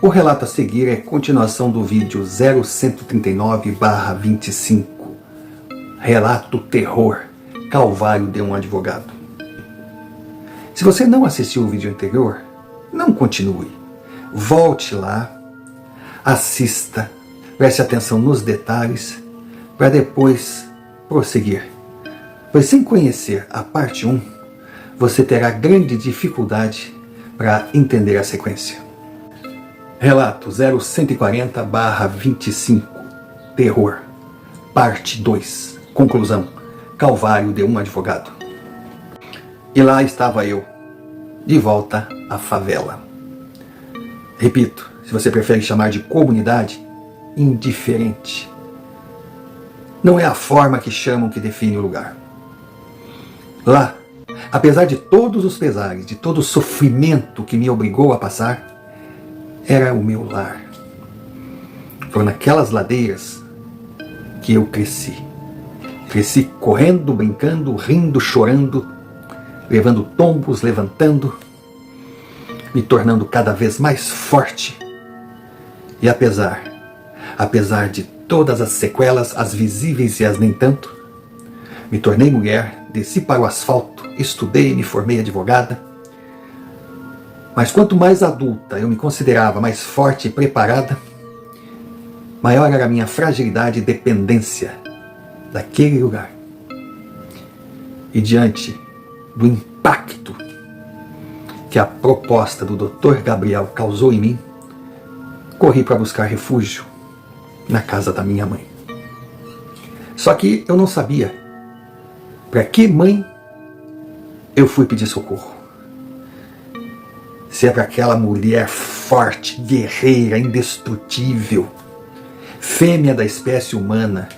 O relato a seguir é continuação do vídeo 0139/25. Relato terror, Calvário de um advogado. Se você não assistiu o vídeo anterior, não continue. Volte lá, assista, preste atenção nos detalhes, para depois prosseguir. Pois sem conhecer a parte 1, você terá grande dificuldade para entender a sequência. Relato 0140/25, Terror, parte 2, conclusão, Calvário de um advogado. E lá estava eu, de volta à favela. Repito, se você prefere chamar de comunidade, indiferente. Não é a forma que chamam que define o lugar. Lá, apesar de todos os pesares, de todo o sofrimento que me obrigou a passar, era o meu lar. Foi naquelas ladeiras que eu cresci. Cresci correndo, brincando, rindo, chorando, levando tombos, levantando, me tornando cada vez mais forte. E apesar de todas as sequelas, as visíveis e as nem tanto, me tornei mulher, desci para o asfalto, estudei e me formei advogada. Mas quanto mais adulta eu me considerava, mais forte e preparada, maior era a minha fragilidade e dependência daquele lugar. E diante do impacto que a proposta do Dr. Gabriel causou em mim, corri para buscar refúgio na casa da minha mãe. Só que eu não sabia para que mãe eu fui pedir socorro. Se é para aquela mulher forte, guerreira, indestrutível, fêmea da espécie humana,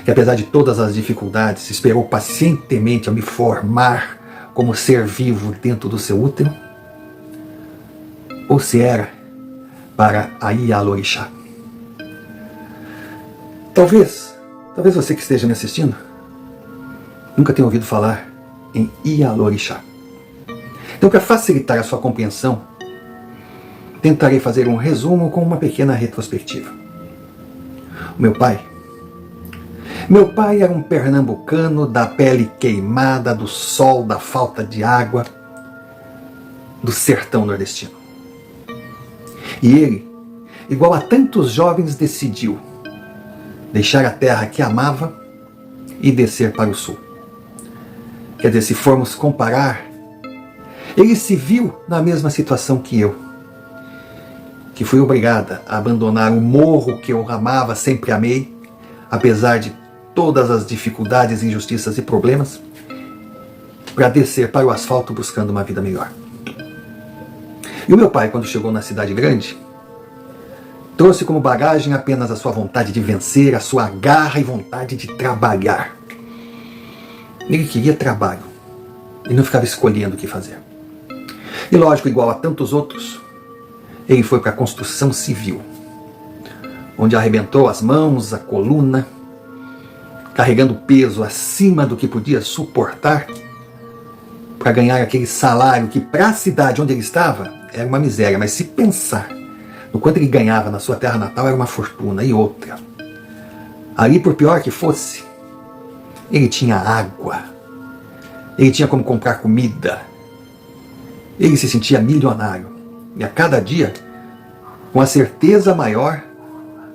que apesar de todas as dificuldades, esperou pacientemente a me formar como ser vivo dentro do seu útero, ou se era para a Ialorixá. Talvez você que esteja me assistindo nunca tenha ouvido falar em Ialorixá. Então, para facilitar a sua compreensão, tentarei fazer um resumo com uma pequena retrospectiva. O meu pai era um pernambucano da pele queimada, do sol, da falta de água, do sertão nordestino. E ele, igual a tantos jovens, decidiu deixar a terra que amava e descer para o sul. Quer dizer, se formos comparar, ele se viu na mesma situação que eu, que fui obrigada a abandonar o morro que eu amava, sempre amei, apesar de todas as dificuldades, injustiças e problemas, para descer para o asfalto buscando uma vida melhor. E o meu pai, quando chegou na cidade grande, trouxe como bagagem apenas a sua vontade de vencer, a sua garra e vontade de trabalhar. Ele queria trabalho e não ficava escolhendo o que fazer. E lógico, igual a tantos outros, ele foi para a construção civil, onde arrebentou as mãos, a coluna, carregando peso acima do que podia suportar, para ganhar aquele salário que para a cidade onde ele estava era uma miséria, mas se pensar no quanto ele ganhava na sua terra natal, era uma fortuna. E outra, ali, por pior que fosse, ele tinha água, ele tinha como comprar comida, ele se sentia milionário, e a cada dia com a certeza maior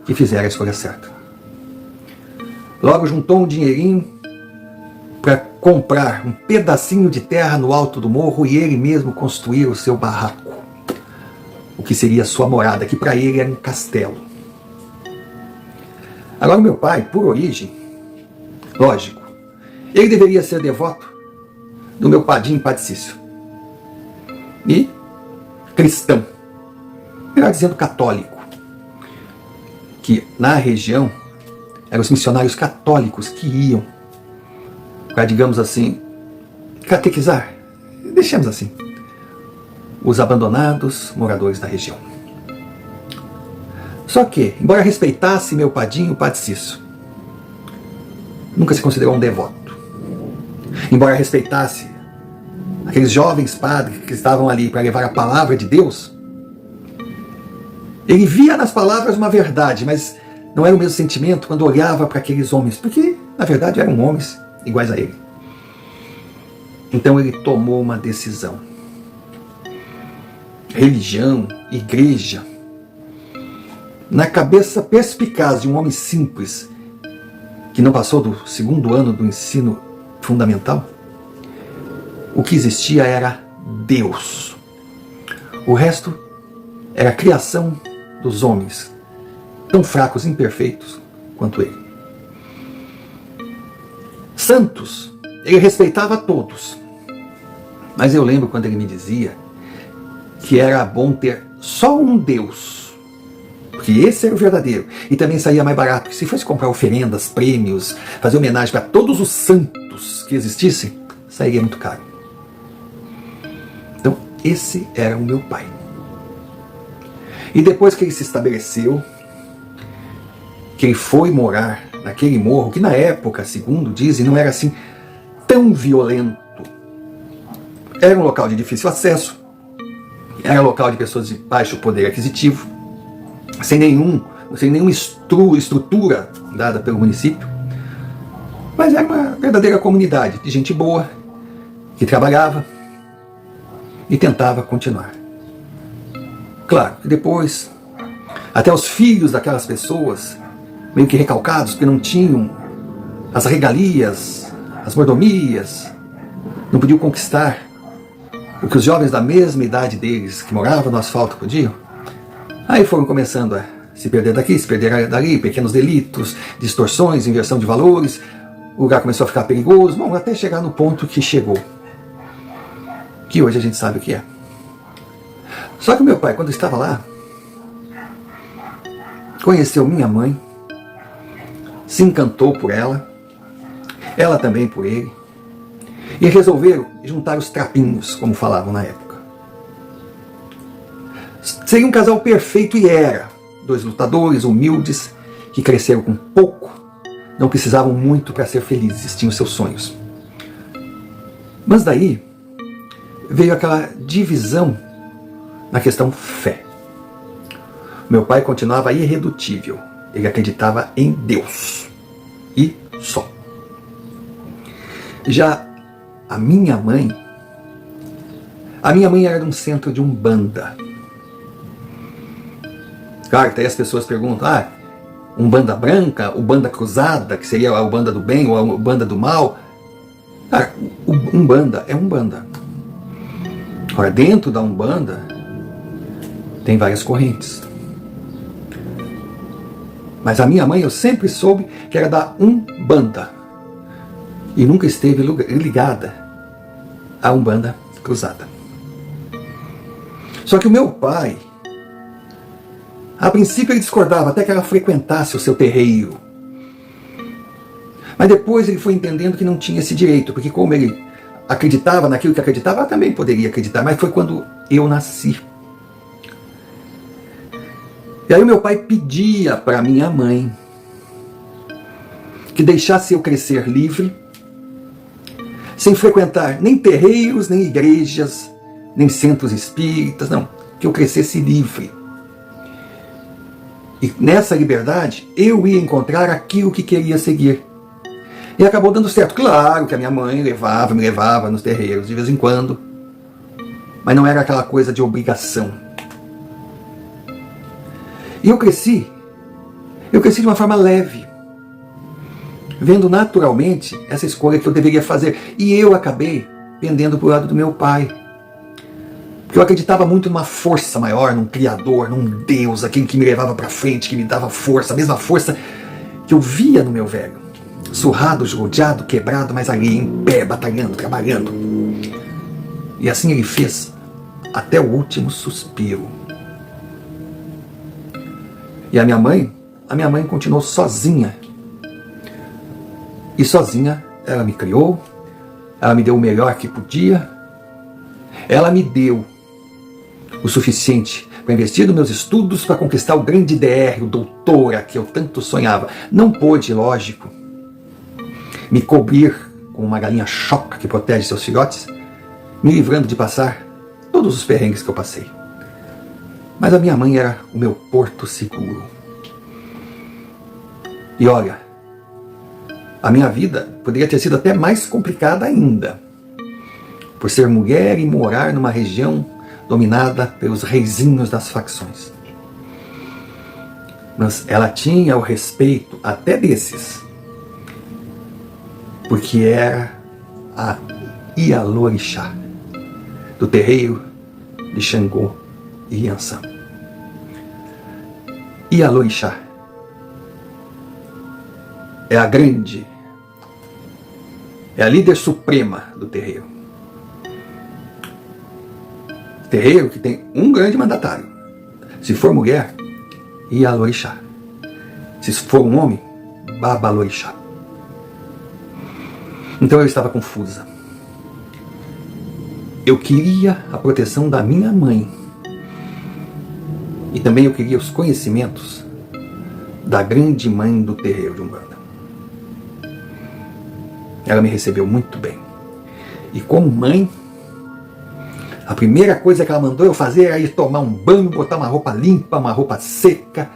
que fizera a escolha certa. Logo juntou um dinheirinho para comprar um pedacinho de terra no alto do morro e ele mesmo construir o seu barraco, o que seria a sua morada, que para ele era um castelo. Agora, meu pai, por origem, lógico, ele deveria ser devoto do meu padim Padre Cício. E cristão, melhor dizendo católico, que na região eram os missionários católicos que iam para, digamos assim, catequizar, deixemos assim, os abandonados moradores da região. Só que, embora respeitasse meu padinho, o Padre Cício, nunca se considerou um devoto. Embora respeitasse aqueles jovens padres que estavam ali para levar a palavra de Deus, Ele via nas palavras uma verdade, mas não era o mesmo sentimento quando olhava para aqueles homens, porque na verdade eram homens iguais a ele. Então ele tomou uma decisão. Religião, igreja, na cabeça perspicaz de um homem simples, que não passou do 2º ano do ensino fundamental, o que existia era Deus. O resto era a criação dos homens, tão fracos e imperfeitos quanto ele. Santos, ele respeitava todos. Mas eu lembro quando ele me dizia que era bom ter só um Deus, porque esse era o verdadeiro, e também saía mais barato, porque se fosse comprar oferendas, prêmios, fazer homenagem para todos os santos que existissem, sairia muito caro. Então, esse era o meu pai. E depois que ele se estabeleceu, que ele foi morar naquele morro, que na época, segundo dizem, não era assim tão violento. Era um local de difícil acesso, era um local de pessoas de baixo poder aquisitivo, sem nenhuma estrutura dada pelo município, mas era uma verdadeira comunidade de gente boa, que trabalhava e tentava continuar. Claro que depois, até os filhos daquelas pessoas, meio que recalcados, porque não tinham as regalias, as mordomias, não podiam conquistar o que os jovens da mesma idade deles, que moravam no asfalto, podiam. Aí foram começando a se perder daqui, se perder dali, pequenos delitos, distorções, inversão de valores, o lugar começou a ficar perigoso, bom, até chegar no ponto que chegou, que hoje a gente sabe o que é. Só que o meu pai, quando estava lá, conheceu minha mãe, se encantou por ela, ela também por ele, e resolveram juntar os trapinhos, como falavam na época. Seria um casal perfeito, e era. 2 lutadores humildes, que cresceram com pouco, não precisavam muito para ser felizes, tinham seus sonhos. Mas daí veio aquela divisão na questão fé. Meu pai continuava irredutível, ele acreditava em Deus, e só. Já a minha mãe era um centro de umbanda. Claro que aí as pessoas perguntam, umbanda branca, umbanda cruzada, que seria a umbanda do bem ou a umbanda do mal. Cara, umbanda é umbanda. Agora, dentro da umbanda tem várias correntes. Mas a minha mãe, eu sempre soube que era da umbanda e nunca esteve ligada à umbanda cruzada. Só que o meu pai, a princípio ele discordava até que ela frequentasse o seu terreiro. Mas depois ele foi entendendo que não tinha esse direito, porque como ele acreditava naquilo que acreditava, ela também poderia acreditar, mas foi quando eu nasci. E aí o meu pai pedia para minha mãe que deixasse eu crescer livre, sem frequentar nem terreiros, nem igrejas, nem centros espíritas, não, que eu crescesse livre. E nessa liberdade eu ia encontrar aquilo que queria seguir. E acabou dando certo. Claro que a minha mãe me levava nos terreiros de vez em quando, mas não era aquela coisa de obrigação. E eu cresci de uma forma leve, vendo naturalmente essa escolha que eu deveria fazer. E eu acabei pendendo para o lado do meu pai. Porque eu acreditava muito numa força maior, num Criador, num Deus, aquele que me levava para frente, que me dava força, a mesma força que eu via no meu velho. Surrado, rodeado, quebrado, mas ali em pé, batalhando, trabalhando. E assim ele fez até o último suspiro. E a minha mãe continuou sozinha. E sozinha ela me criou, ela me deu o melhor que podia, ela me deu o suficiente para investir nos meus estudos, para conquistar o grande DR, o doutora que eu tanto sonhava. Não pôde, lógico, me cobrir com uma galinha choca que protege seus filhotes, me livrando de passar todos os perrengues que eu passei. Mas a minha mãe era o meu porto seguro. E olha, a minha vida poderia ter sido até mais complicada ainda, por ser mulher e morar numa região dominada pelos reizinhos das facções. Mas ela tinha o respeito até desses, porque era a Ialorixá, do terreiro de Xangô e Iansã. Ialorixá é a grande, é a líder suprema do terreiro. Terreiro que tem um grande mandatário. Se for mulher, Ialorixá. Se for um homem, Babalorixá. Então eu estava confusa. Eu queria a proteção da minha mãe. E também eu queria os conhecimentos da grande mãe do terreiro de Umbanda. Ela me recebeu muito bem. E como mãe, a primeira coisa que ela mandou eu fazer era ir tomar um banho, botar uma roupa limpa, uma roupa seca.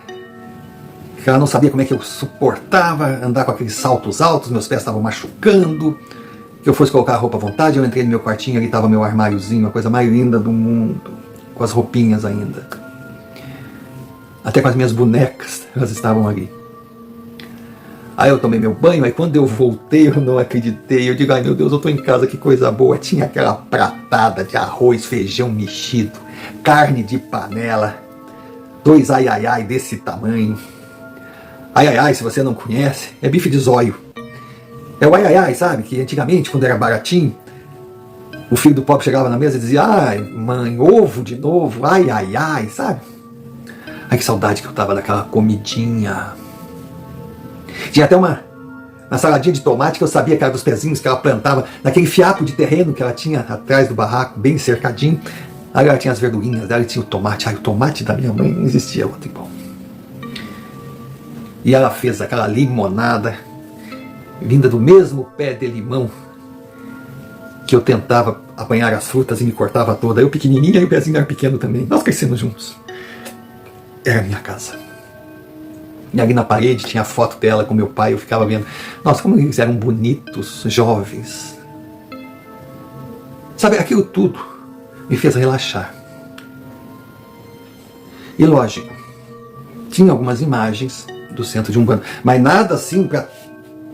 Ela não sabia como é que eu suportava andar com aqueles saltos altos, meus pés estavam machucando. Que eu fosse colocar a roupa à vontade, eu entrei no meu quartinho, ali estava meu armáriozinho, a coisa mais linda do mundo, com as roupinhas ainda. Até com as minhas bonecas, elas estavam ali. Aí eu tomei meu banho, aí quando eu voltei eu não acreditei. Eu digo, ai meu Deus, eu estou em casa, que coisa boa. Tinha aquela pratada de arroz, feijão mexido, carne de panela, 2 ai ai ai desse tamanho. Ai ai ai, se você não conhece, é bife de zóio. É o ai ai ai, sabe? Que antigamente, quando era baratinho, o filho do pobre chegava na mesa e dizia, ai mãe, ovo de novo, ai ai ai, sabe? Ai que saudade que eu tava daquela comidinha. Tinha até uma saladinha de tomate que eu sabia que era dos pezinhos que ela plantava, naquele fiapo de terreno que ela tinha atrás do barraco, bem cercadinho. Aí ela tinha as verdurinhas dela e tinha o tomate. Ai, o tomate da minha mãe não existia outro igual. E ela fez aquela limonada, vinda do mesmo pé de limão que eu tentava apanhar as frutas e me cortava toda. Eu pequenininha e o pezinho era pequeno também. Nós crescemos juntos. Era a minha casa. E ali na parede tinha a foto dela com meu pai, eu ficava vendo. Nossa, como eles eram bonitos, jovens. Sabe, aquilo tudo me fez relaxar. E lógico, tinha algumas imagens do centro de Umbanda, mas nada assim para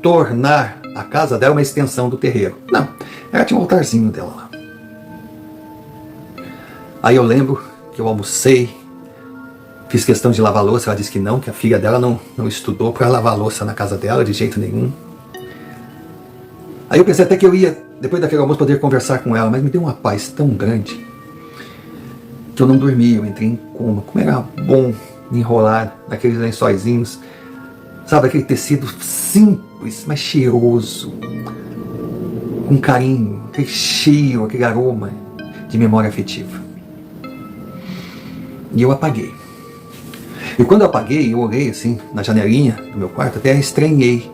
tornar a casa dela uma extensão do terreiro. Não, ela tinha um altarzinho dela lá. Aí eu lembro que eu almocei, fiz questão de lavar louça, ela disse que não, que a filha dela não estudou para lavar louça na casa dela de jeito nenhum. Aí eu pensei até que eu ia, depois daquele almoço, poder conversar com ela, mas me deu uma paz tão grande que eu não dormi, eu entrei em coma. Como era bom me enrolar naqueles lençóizinhos, sabe, aquele tecido simples, mas cheiroso, com carinho, aquele cheiro, aquele aroma de memória afetiva. E eu apaguei. E quando eu apaguei, eu olhei assim na janelinha do meu quarto, até estranhei.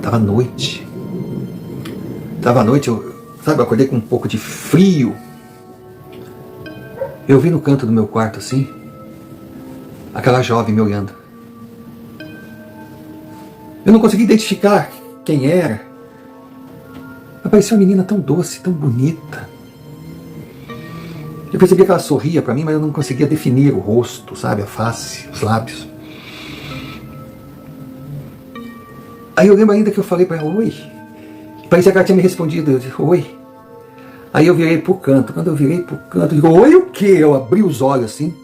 Tava noite. Tava noite, eu acordei com um pouco de frio. Eu vi no canto do meu quarto assim, aquela jovem me olhando. Eu não consegui identificar quem era. Apareceu uma menina tão doce, tão bonita. Eu percebi que ela sorria para mim, mas eu não conseguia definir o rosto, sabe, a face, os lábios. Aí eu lembro ainda que eu falei para ela, oi. Parecia que ela tinha me respondido, eu disse, oi. Aí eu virei pro canto. Quando eu virei pro canto, eu digo, oi o quê? Eu abri os olhos assim.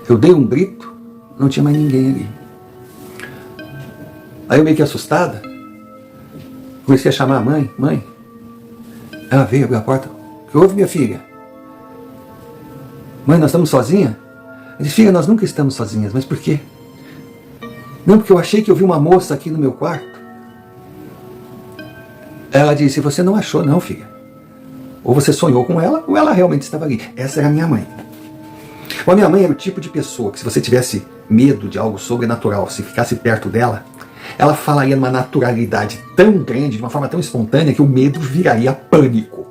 Eu dei um grito, não tinha mais ninguém ali. Aí eu meio que assustada, comecei a chamar a mãe, mãe. Ela veio, abriu a porta. O que houve, minha filha? Mãe, nós estamos sozinhas? Eu disse, filha, nós nunca estamos sozinhas, mas por quê? Não, porque eu achei que eu vi uma moça aqui no meu quarto. Ela disse, você não achou não, filha. Ou você sonhou com ela, ou ela realmente estava ali. Essa era a minha mãe. A minha mãe era o tipo de pessoa que, se você tivesse medo de algo sobrenatural, se ficasse perto dela, ela falaria numa naturalidade tão grande, de uma forma tão espontânea, que o medo viraria pânico.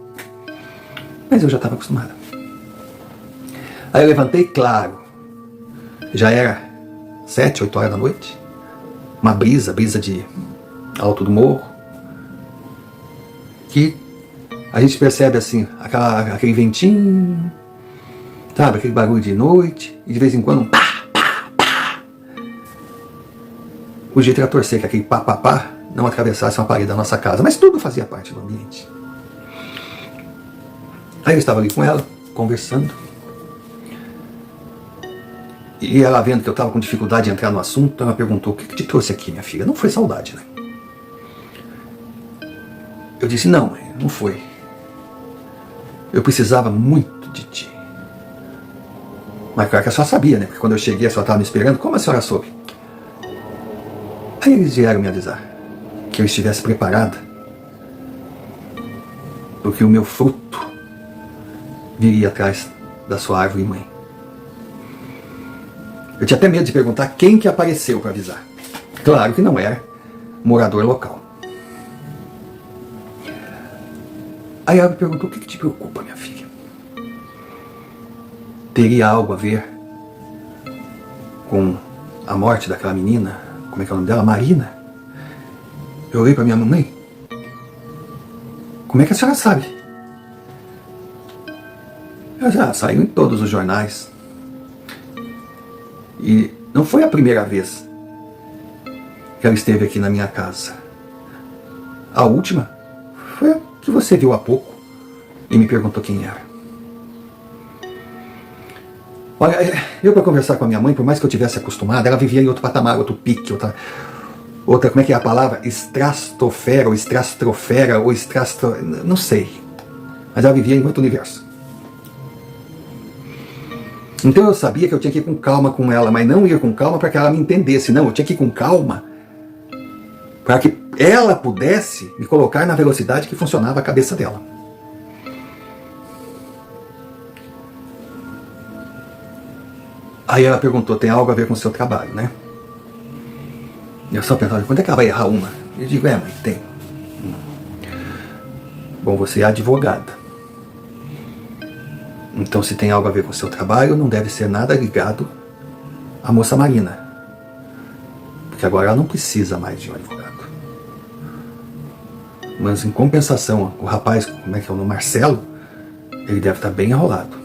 Mas eu já estava acostumada. Aí eu levantei, claro, já era 7, 8 horas da noite, uma brisa de alto do morro, que a gente percebe assim, aquele ventinho, sabe, aquele barulho de noite, e de vez em quando um pá. O jeito era torcer que aquele pá não atravessasse uma parede da nossa casa, mas tudo fazia parte do ambiente. Aí eu estava ali com ela, conversando, e ela vendo que eu estava com dificuldade de entrar no assunto, ela perguntou: o que te trouxe aqui, minha filha? Não foi saudade, né? Eu disse: não, mãe, não foi. Eu precisava muito de ti. Mas claro que a senhora sabia, né? Porque quando eu cheguei a senhora estava me esperando. Como a senhora soube? Aí eles vieram me avisar que eu estivesse preparada, porque o meu fruto viria atrás da sua árvore, mãe. Eu tinha até medo de perguntar quem que apareceu para avisar. Claro que não era morador local. Aí ela me perguntou: o que te preocupa, minha filha? Teria algo a ver com a morte daquela menina? Como é que é o nome dela? Marina. Eu olhei para minha mamãe: como é que a senhora sabe? Ela já saiu em todos os jornais. E não foi a primeira vez que ela esteve aqui na minha casa. A última foi a que você viu há pouco e me perguntou quem era. Olha, eu para conversar com a minha mãe, por mais que eu tivesse acostumado, ela vivia em outro patamar, outro pique, outra, como é que é a palavra? Estratosfera, ou estrastrofera, ou não sei. Mas ela vivia em outro universo. Então eu sabia que eu tinha que ir com calma com ela, mas não ir com calma para que ela me entendesse. Não, eu tinha que ir com calma para que ela pudesse me colocar na velocidade que funcionava a cabeça dela. Aí ela perguntou: tem algo a ver com o seu trabalho, né? Eu só pensava: quando é que ela vai errar uma? Eu digo: mãe, tem. Bom, você é advogada. Então, se tem algo a ver com o seu trabalho, não deve ser nada ligado à moça Marina. Porque agora ela não precisa mais de um advogado. Mas, em compensação, o rapaz, como é que é o nome? Marcelo, ele deve estar bem enrolado.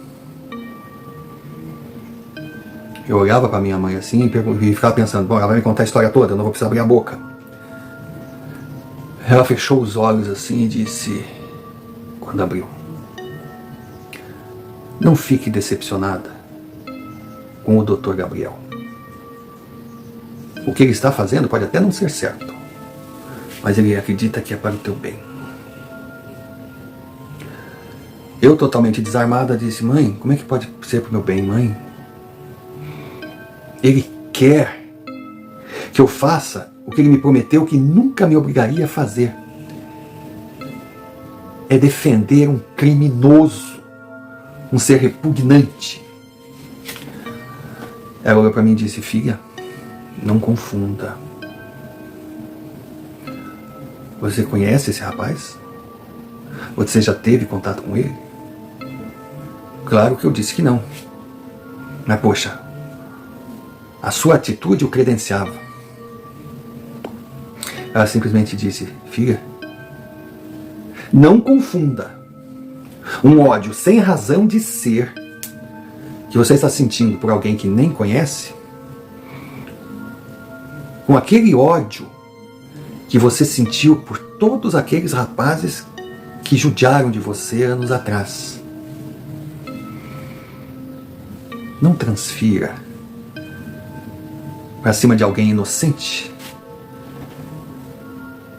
Eu olhava para minha mãe assim e ficava pensando: bom, ela vai me contar a história toda, eu não vou precisar abrir a boca. Ela fechou os olhos assim e disse, quando abriu: não fique decepcionada com o Dr. Gabriel. O que ele está fazendo pode até não ser certo, mas ele acredita que é para o teu bem. Eu, totalmente desarmada, disse: mãe, como é que pode ser para o meu bem, mãe? Ele quer que eu faça o que ele me prometeu que nunca me obrigaria a fazer. É defender um criminoso, um ser repugnante. Ela olhou para mim e disse: filha, não confunda. Você conhece esse rapaz? Você já teve contato com ele? Claro que eu disse que não. Mas poxa, a sua atitude o credenciava. Ela simplesmente disse: filha, não confunda um ódio sem razão de ser que você está sentindo por alguém que nem conhece com aquele ódio que você sentiu por todos aqueles rapazes que judiaram de você anos atrás. Não transfira para cima de alguém inocente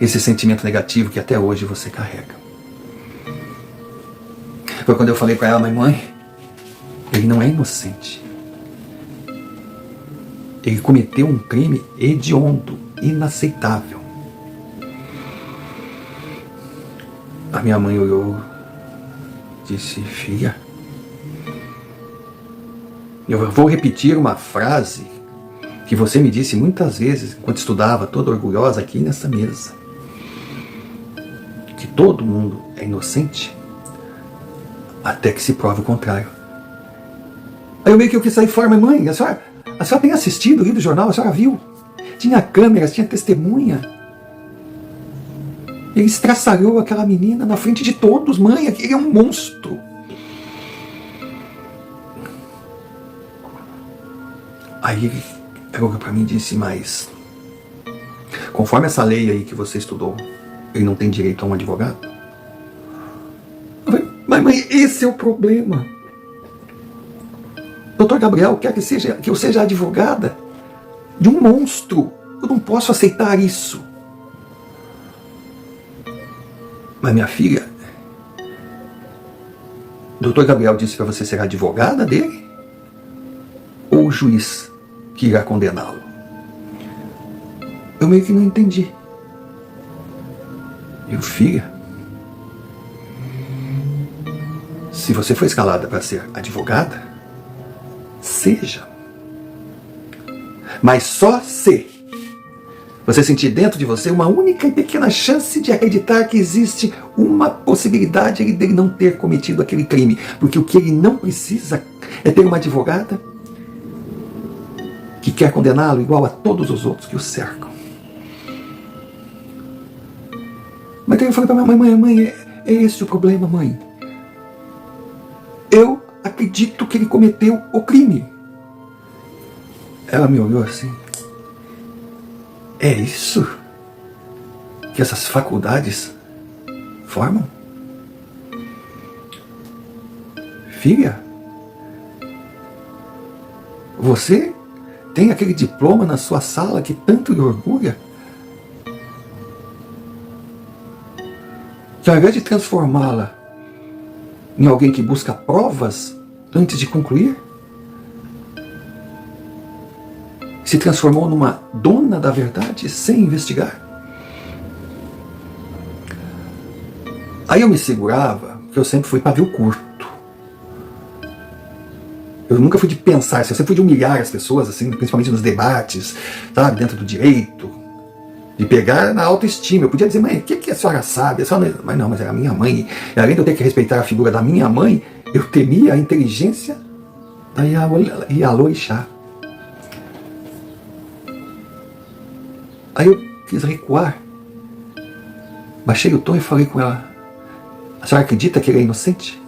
esse sentimento negativo que até hoje você carrega. Foi quando eu falei para ela: mãe, ele não é inocente. Ele cometeu um crime hediondo, inaceitável. A minha mãe olhou, disse: filha, eu vou repetir uma frase que você me disse muitas vezes enquanto estudava, toda orgulhosa aqui nessa mesa, que todo mundo é inocente até que se prove o contrário. Aí eu meio que eu quis sair fora, mas mãe, a senhora tem assistido, lido o jornal, a senhora viu? Tinha câmeras, tinha testemunha. Ele estraçalhou aquela menina na frente de todos, mãe, aquele é um monstro. Aí ele olhou para mim e disse, mas conforme essa lei aí que você estudou, ele não tem direito a um advogado? Eu falei, mas mãe, esse é o problema. Doutor Gabriel quer que eu seja advogada de um monstro. Eu não posso aceitar isso. Mas minha filha, doutor Gabriel disse para você ser advogada dele? Ou o juiz que irá condená-lo? Eu meio que não entendi. Eu, filha, se você foi escalada para ser advogada, seja. Mas só se você sentir dentro de você uma única e pequena chance de acreditar que existe uma possibilidade dele não ter cometido aquele crime. Porque o que ele não precisa é ter uma advogada que quer condená-lo igual a todos os outros que o cercam. Mas eu falei para minha mãe, mãe, é esse o problema, mãe. Eu acredito que ele cometeu o crime. Ela me olhou assim. É isso que essas faculdades formam? Filha, você tem aquele diploma na sua sala que tanto lhe orgulha? Que ao invés de transformá-la em alguém que busca provas antes de concluir, se transformou numa dona da verdade sem investigar? Aí eu me segurava, porque eu sempre fui pavio curto. Eu nunca fui de pensar, eu sempre fui de humilhar as pessoas, assim, principalmente nos debates, sabe, dentro do direito, de pegar na autoestima. Eu podia dizer, mãe, o que a senhora sabe? Mas não, mas era a minha mãe. E além de eu ter que respeitar a figura da minha mãe, eu temia a inteligência da Ialorixá. Aí eu quis recuar, baixei o tom e falei com ela, a senhora acredita que ele é inocente?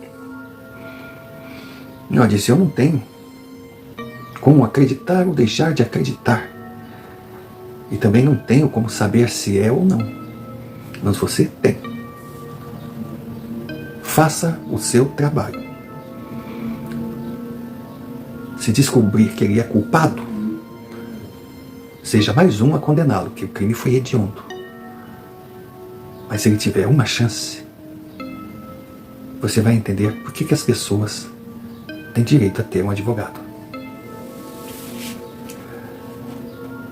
Ela disse, eu não tenho como acreditar ou deixar de acreditar. E também não tenho como saber se é ou não. Mas você tem. Faça o seu trabalho. Se descobrir que ele é culpado, seja mais um a condená-lo, que o crime foi hediondo. Mas se ele tiver uma chance, você vai entender por que as pessoas têm direito a ter um advogado.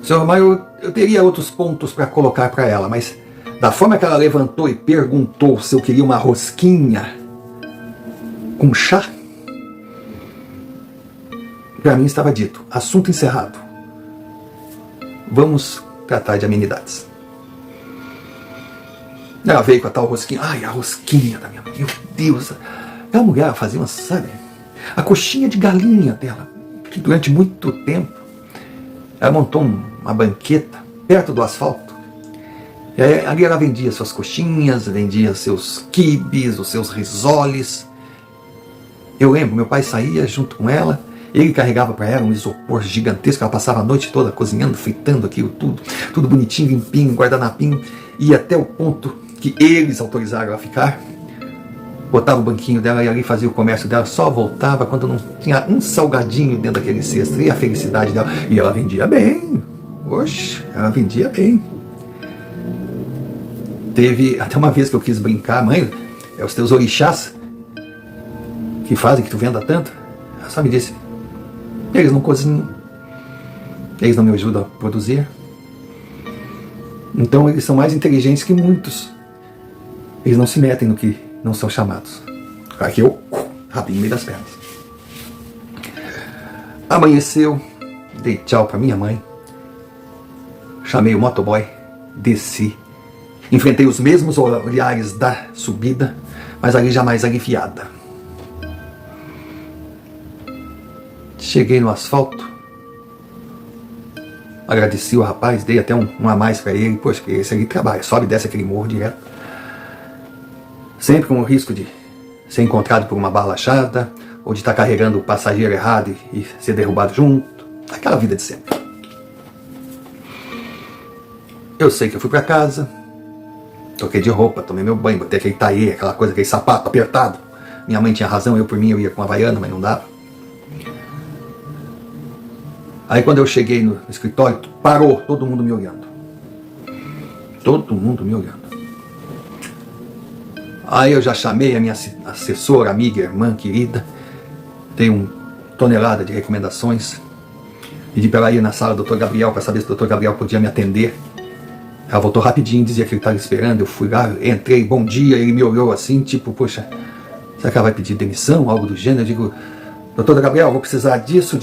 Senhor Maio, eu teria outros pontos para colocar para ela, mas da forma que ela levantou e perguntou se eu queria uma rosquinha com chá, para mim estava dito, assunto encerrado. Vamos tratar de amenidades. Ela veio com a tal rosquinha. Ai, a rosquinha da minha mãe. Meu Deus. Aquela mulher fazia uma, sabe? A coxinha de galinha dela. Que durante muito tempo ela montou uma banqueta perto do asfalto. E aí, ali ela vendia suas coxinhas, vendia seus quibes, os seus risoles. Eu lembro, meu pai saía junto com ela. Ele carregava para ela um isopor gigantesco, ela passava a noite toda cozinhando, fritando aquilo tudo bonitinho, limpinho, guardanapinho, e até o ponto que eles autorizaram ela a ficar. Botava o banquinho dela e ali fazia o comércio dela, só voltava quando não tinha um salgadinho dentro daquele cesto, e a felicidade dela. E ela vendia bem, oxe, ela vendia bem. Teve até uma vez que eu quis brincar, mãe, é os teus orixás que fazem que tu venda tanto? Ela só me disse, eles não cozinham, eles não me ajudam a produzir, então eles são mais inteligentes que muitos, eles não se metem no que não são chamados. Aqui eu rabinho no meio das pernas. Amanheceu, dei tchau para minha mãe, chamei o motoboy, desci, enfrentei os mesmos olhares da subida, mas ali já mais aliviada. Cheguei no asfalto, agradeci o rapaz, dei até um a mais para ele, pois que esse ali trabalha, sobe e desce aquele morro direto. Sempre com o risco de ser encontrado por uma bala achada, ou de estar carregando o passageiro errado e ser derrubado junto. Aquela vida de sempre. Eu sei que eu fui para casa, troquei de roupa, tomei meu banho, botei aquele taie, aquela coisa, aquele sapato apertado. Minha mãe tinha razão, eu por mim eu ia com a Havaiana, mas não dava. Aí quando eu cheguei no escritório, parou todo mundo me olhando. Todo mundo me olhando. Aí eu já chamei a minha assessora, amiga, irmã, querida. Dei uma tonelada de recomendações. Pedi para ela ir na sala do Dr. Gabriel para saber se o Dr. Gabriel podia me atender. Ela voltou rapidinho, dizia que ele estava esperando. Eu fui lá, entrei, bom dia. Ele me olhou assim, tipo, poxa, será que ela vai pedir demissão, algo do gênero? Eu digo, doutor Gabriel, vou precisar disso,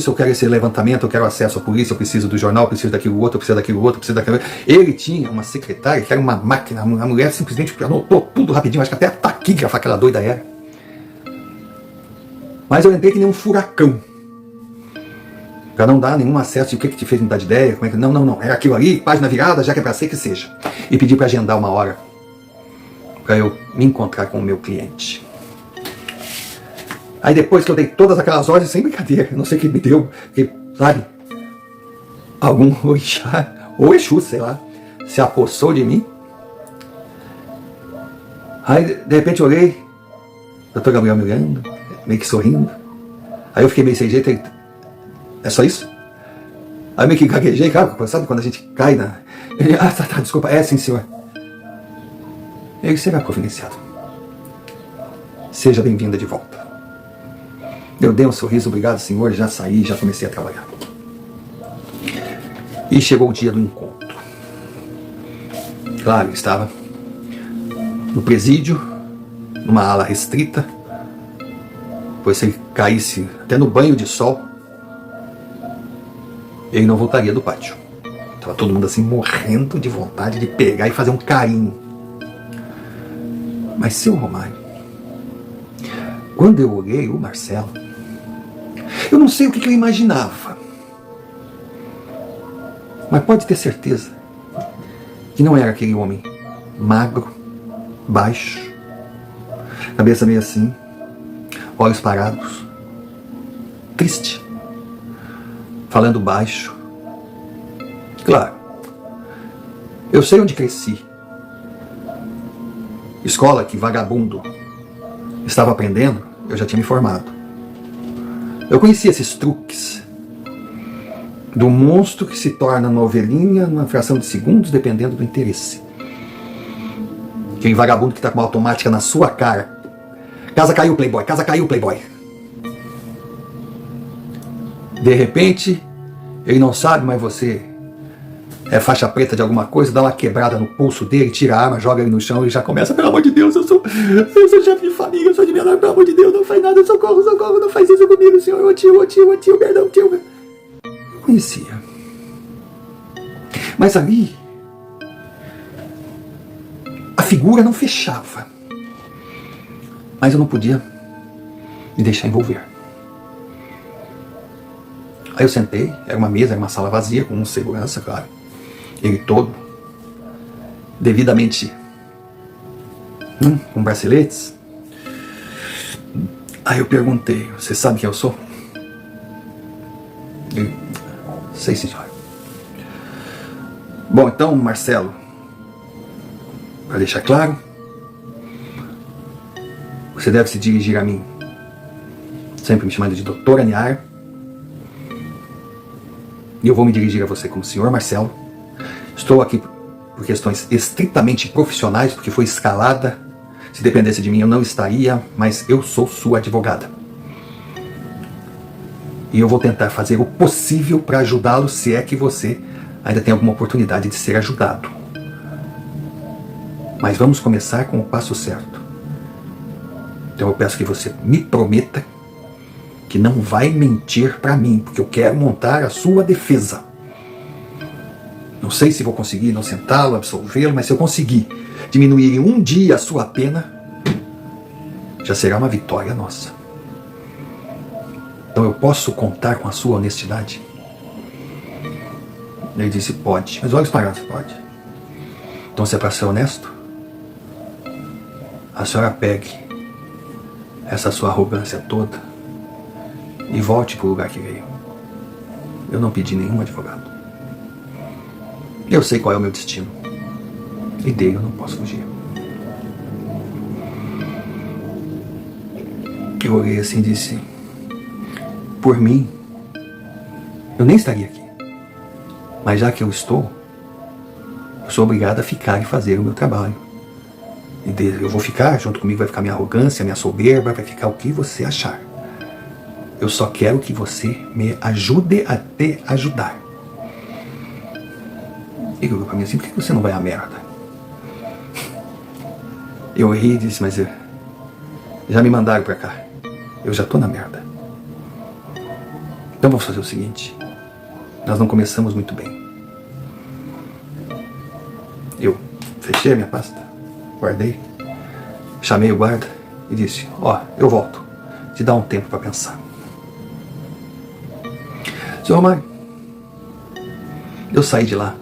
eu quero esse levantamento, eu quero acesso à polícia, eu preciso do jornal, eu preciso daquilo outro, eu preciso daquilo outro, eu preciso daquilo outro. Ele tinha uma secretária que era uma máquina, a mulher simplesmente anotou tudo rapidinho, acho que até a taquígrafa aquela doida era. Mas eu entrei que nem um furacão, para não dar nenhum acesso de o que te fez mudar de ideia, como é que... Não, era aquilo ali, página virada, já que é para ser que seja. E pedi para agendar uma hora, para eu me encontrar com o meu cliente. Aí depois que eu dei todas aquelas horas, sem brincadeira, não sei o que me deu, porque, sabe, algum orixá, ou Exu, sei lá, se apossou de mim. Aí de repente eu olhei, o Dr. Gabriel me olhando, meio que sorrindo. Aí eu fiquei meio sem jeito, é só isso? Aí meio que gaguejei, cara, sabe quando a gente cai na... Ele, tá, desculpa, é sim, senhor. Ele, será providenciado. Seja bem-vinda de volta. Eu dei um sorriso, obrigado senhor, já saí, já comecei a trabalhar. E chegou o dia do encontro. Claro, ele estava no presídio, numa ala restrita, pois se ele caísse até no banho de sol, ele não voltaria do pátio. Estava todo mundo assim morrendo de vontade de pegar e fazer um carinho. Mas seu Romário, quando eu olhei o Marcelo, eu não sei o que eu imaginava, mas pode ter certeza que não era aquele homem magro, baixo, cabeça meio assim, olhos parados, triste, falando baixo. Claro, eu sei onde cresci. Escola que vagabundo estava aprendendo, eu já tinha me formado. Eu conhecia esses truques do monstro que se torna novelinha numa fração de segundos, dependendo do interesse. Aquele vagabundo que está com uma automática na sua cara. Casa caiu, playboy, casa caiu, playboy. De repente, ele não sabe, mas você é faixa preta de alguma coisa, dá uma quebrada no pulso dele, tira a arma, joga ele no chão e já começa, pelo amor de Deus, eu sou chefe de família, eu sou de menor, pelo amor de Deus, não faz nada, socorro, não faz isso comigo, senhor, ô tio, perdão, tio. Eu conhecia. Mas ali, a figura não fechava. Mas eu não podia me deixar envolver. Aí eu sentei, era uma mesa, era uma sala vazia, com um segurança, claro. Ele todo, devidamente, com braceletes. Aí eu perguntei, você sabe quem eu sou? Ele, sei, senhor. Bom, então, Marcelo, para deixar claro, você deve se dirigir a mim, sempre me chamando de doutora Niar. E eu vou me dirigir a você como senhor Marcelo. Estou aqui por questões estritamente profissionais, porque foi escalada. Se dependesse de mim eu não estaria, mas eu sou sua advogada. E eu vou tentar fazer o possível para ajudá-lo, se é que você ainda tem alguma oportunidade de ser ajudado. Mas vamos começar com o passo certo. Então eu peço que você me prometa que não vai mentir para mim, porque eu quero montar a sua defesa. Não sei se vou conseguir inocentá-lo, absolvê-lo, mas se eu conseguir diminuir em um dia a sua pena, já será uma vitória nossa. Então eu posso contar com a sua honestidade? Ele disse, pode. Mas olhos parados, pode. Então se é para ser honesto, a senhora pegue essa sua arrogância toda e volte para o lugar que veio. Eu não pedi nenhum advogado. Eu sei qual é o meu destino. E dele eu não posso fugir. Eu olhei assim e disse, por mim, eu nem estaria aqui. Mas já que eu estou, eu sou obrigado a ficar e fazer o meu trabalho. E eu vou ficar, junto comigo vai ficar minha arrogância, minha soberba, vai ficar o que você achar. Eu só quero que você me ajude a te ajudar. Ele olhou pra mim assim, por que você não vai à merda? Eu ri e disse, mas já me mandaram pra cá. Eu já tô na merda. Então vamos fazer o seguinte. Nós não começamos muito bem. Eu fechei a minha pasta, guardei, chamei o guarda e disse, eu volto. Te dá um tempo pra pensar. Senhor Romário, eu saí de lá,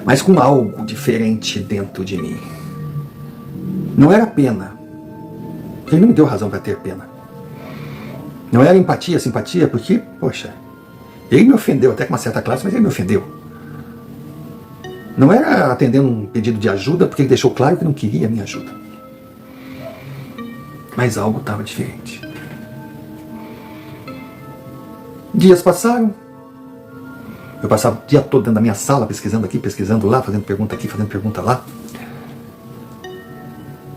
mas com algo diferente dentro de mim. Não era pena, porque ele não me deu razão para ter pena. Não era empatia, simpatia, porque, poxa, ele me ofendeu até com uma certa classe, mas ele me ofendeu. Não era atendendo um pedido de ajuda, porque ele deixou claro que não queria a minha ajuda. Mas algo estava diferente. Dias passaram. Eu passava o dia todo dentro da minha sala, pesquisando aqui, pesquisando lá, fazendo pergunta aqui, fazendo pergunta lá.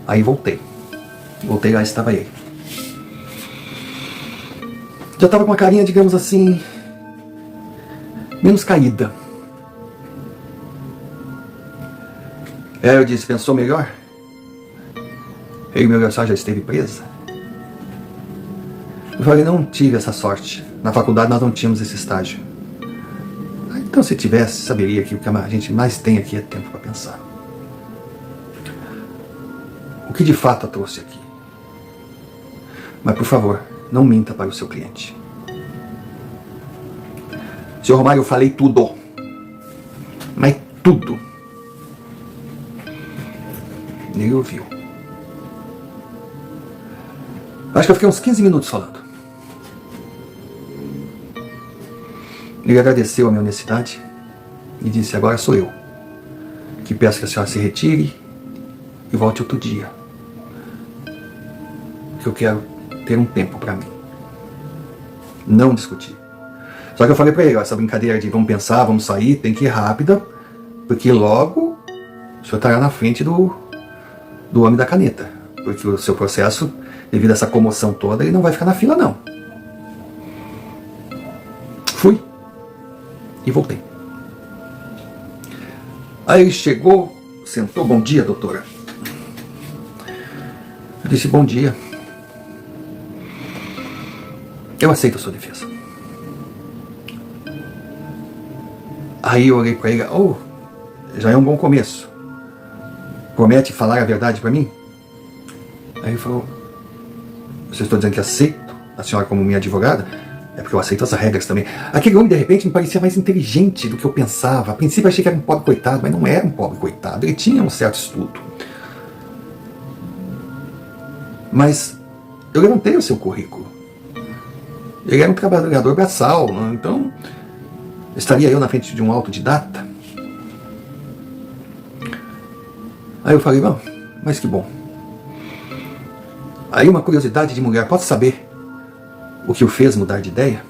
Aí voltei. Voltei, lá estava ele. Já estava com uma carinha, digamos assim, menos caída. Eu disse, pensou melhor? Ele me olhou só, já esteve presa? Eu falei, não tive essa sorte. Na faculdade nós não tínhamos esse estágio. Então se tivesse, saberia que o que a gente mais tem aqui é tempo para pensar. O que de fato a trouxe aqui? Mas por favor, não minta para o seu cliente. Senhor Romário, eu falei tudo. Mas tudo. Ele ouviu. Acho que eu fiquei uns 15 minutos falando. Ele agradeceu a minha honestidade e disse, agora sou eu que peço que a senhora se retire e volte outro dia. Que eu quero ter um tempo para mim. Não discutir. Só que eu falei para ele, essa brincadeira de vamos pensar, vamos sair, tem que ir rápida, porque logo o senhor estará na frente do homem da caneta. Porque o seu processo, devido a essa comoção toda, ele não vai ficar na fila não. Fui. E voltei. Aí ele chegou, sentou, bom dia, doutora. Eu disse, bom dia. Eu aceito a sua defesa. Aí eu olhei para ele, já é um bom começo. Promete falar a verdade para mim? Aí ele falou, você está dizendo que aceito a senhora como minha advogada? É porque eu aceito as regras também. Aquele homem, de repente, me parecia mais inteligente do que eu pensava. A princípio, eu achei que era um pobre coitado, mas não era um pobre coitado. Ele tinha um certo estudo. Mas eu levantei o seu currículo. Ele era um trabalhador braçal, né? Então estaria eu na frente de um autodidata? Aí eu falei, não, mas que bom. Aí uma curiosidade de mulher, posso saber o que o fez mudar de ideia?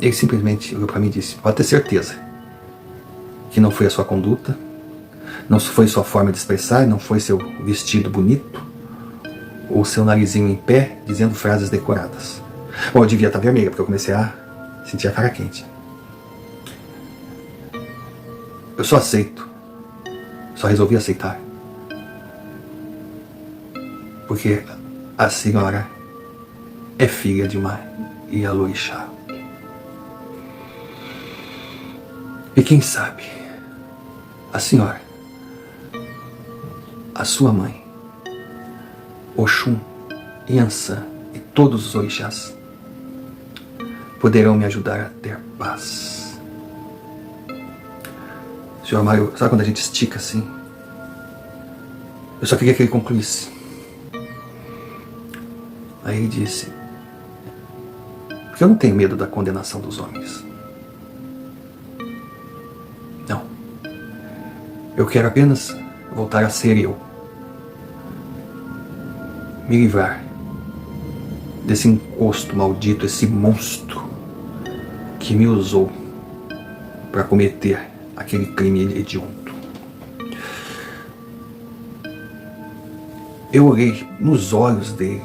Ele simplesmente olhou para mim e disse, pode ter certeza que não foi a sua conduta, não foi sua forma de expressar, não foi seu vestido bonito, ou seu narizinho em pé, dizendo frases decoradas. Bom, eu devia estar vermelha, porque eu comecei a sentir a cara quente. Eu só aceito, só resolvi aceitar, porque a senhora é filha de uma Ialorixá. E quem sabe, a senhora, a sua mãe, Oxum, Yansan e todos os orixás poderão me ajudar a ter paz. Senhor Mário, sabe quando a gente estica assim? Eu só queria que ele concluísse. Aí ele disse: porque eu não tenho medo da condenação dos homens. Não. Eu quero apenas voltar a ser eu. Me livrar desse encosto maldito, esse monstro que me usou para cometer aquele crime hediondo. Eu olhei nos olhos dele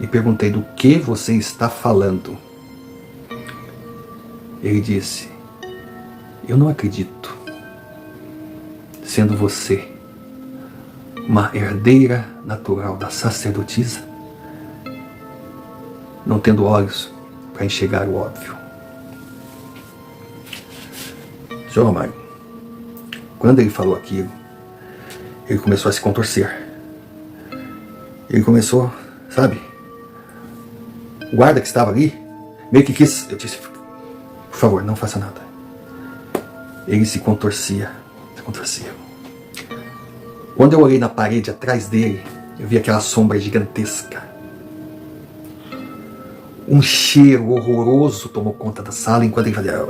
e perguntei: do que você está falando? Ele disse: eu não acredito, sendo você uma herdeira natural da sacerdotisa, não tendo olhos para enxergar o óbvio. Senhor Romário, quando ele falou aquilo, ele começou a se contorcer. Ele começou, sabe? O guarda que estava ali meio que quis. Eu disse: por favor, não faça nada. Ele se contorcia. Quando eu olhei na parede atrás dele, eu vi aquela sombra gigantesca. Um cheiro horroroso tomou conta da sala enquanto ele fazia.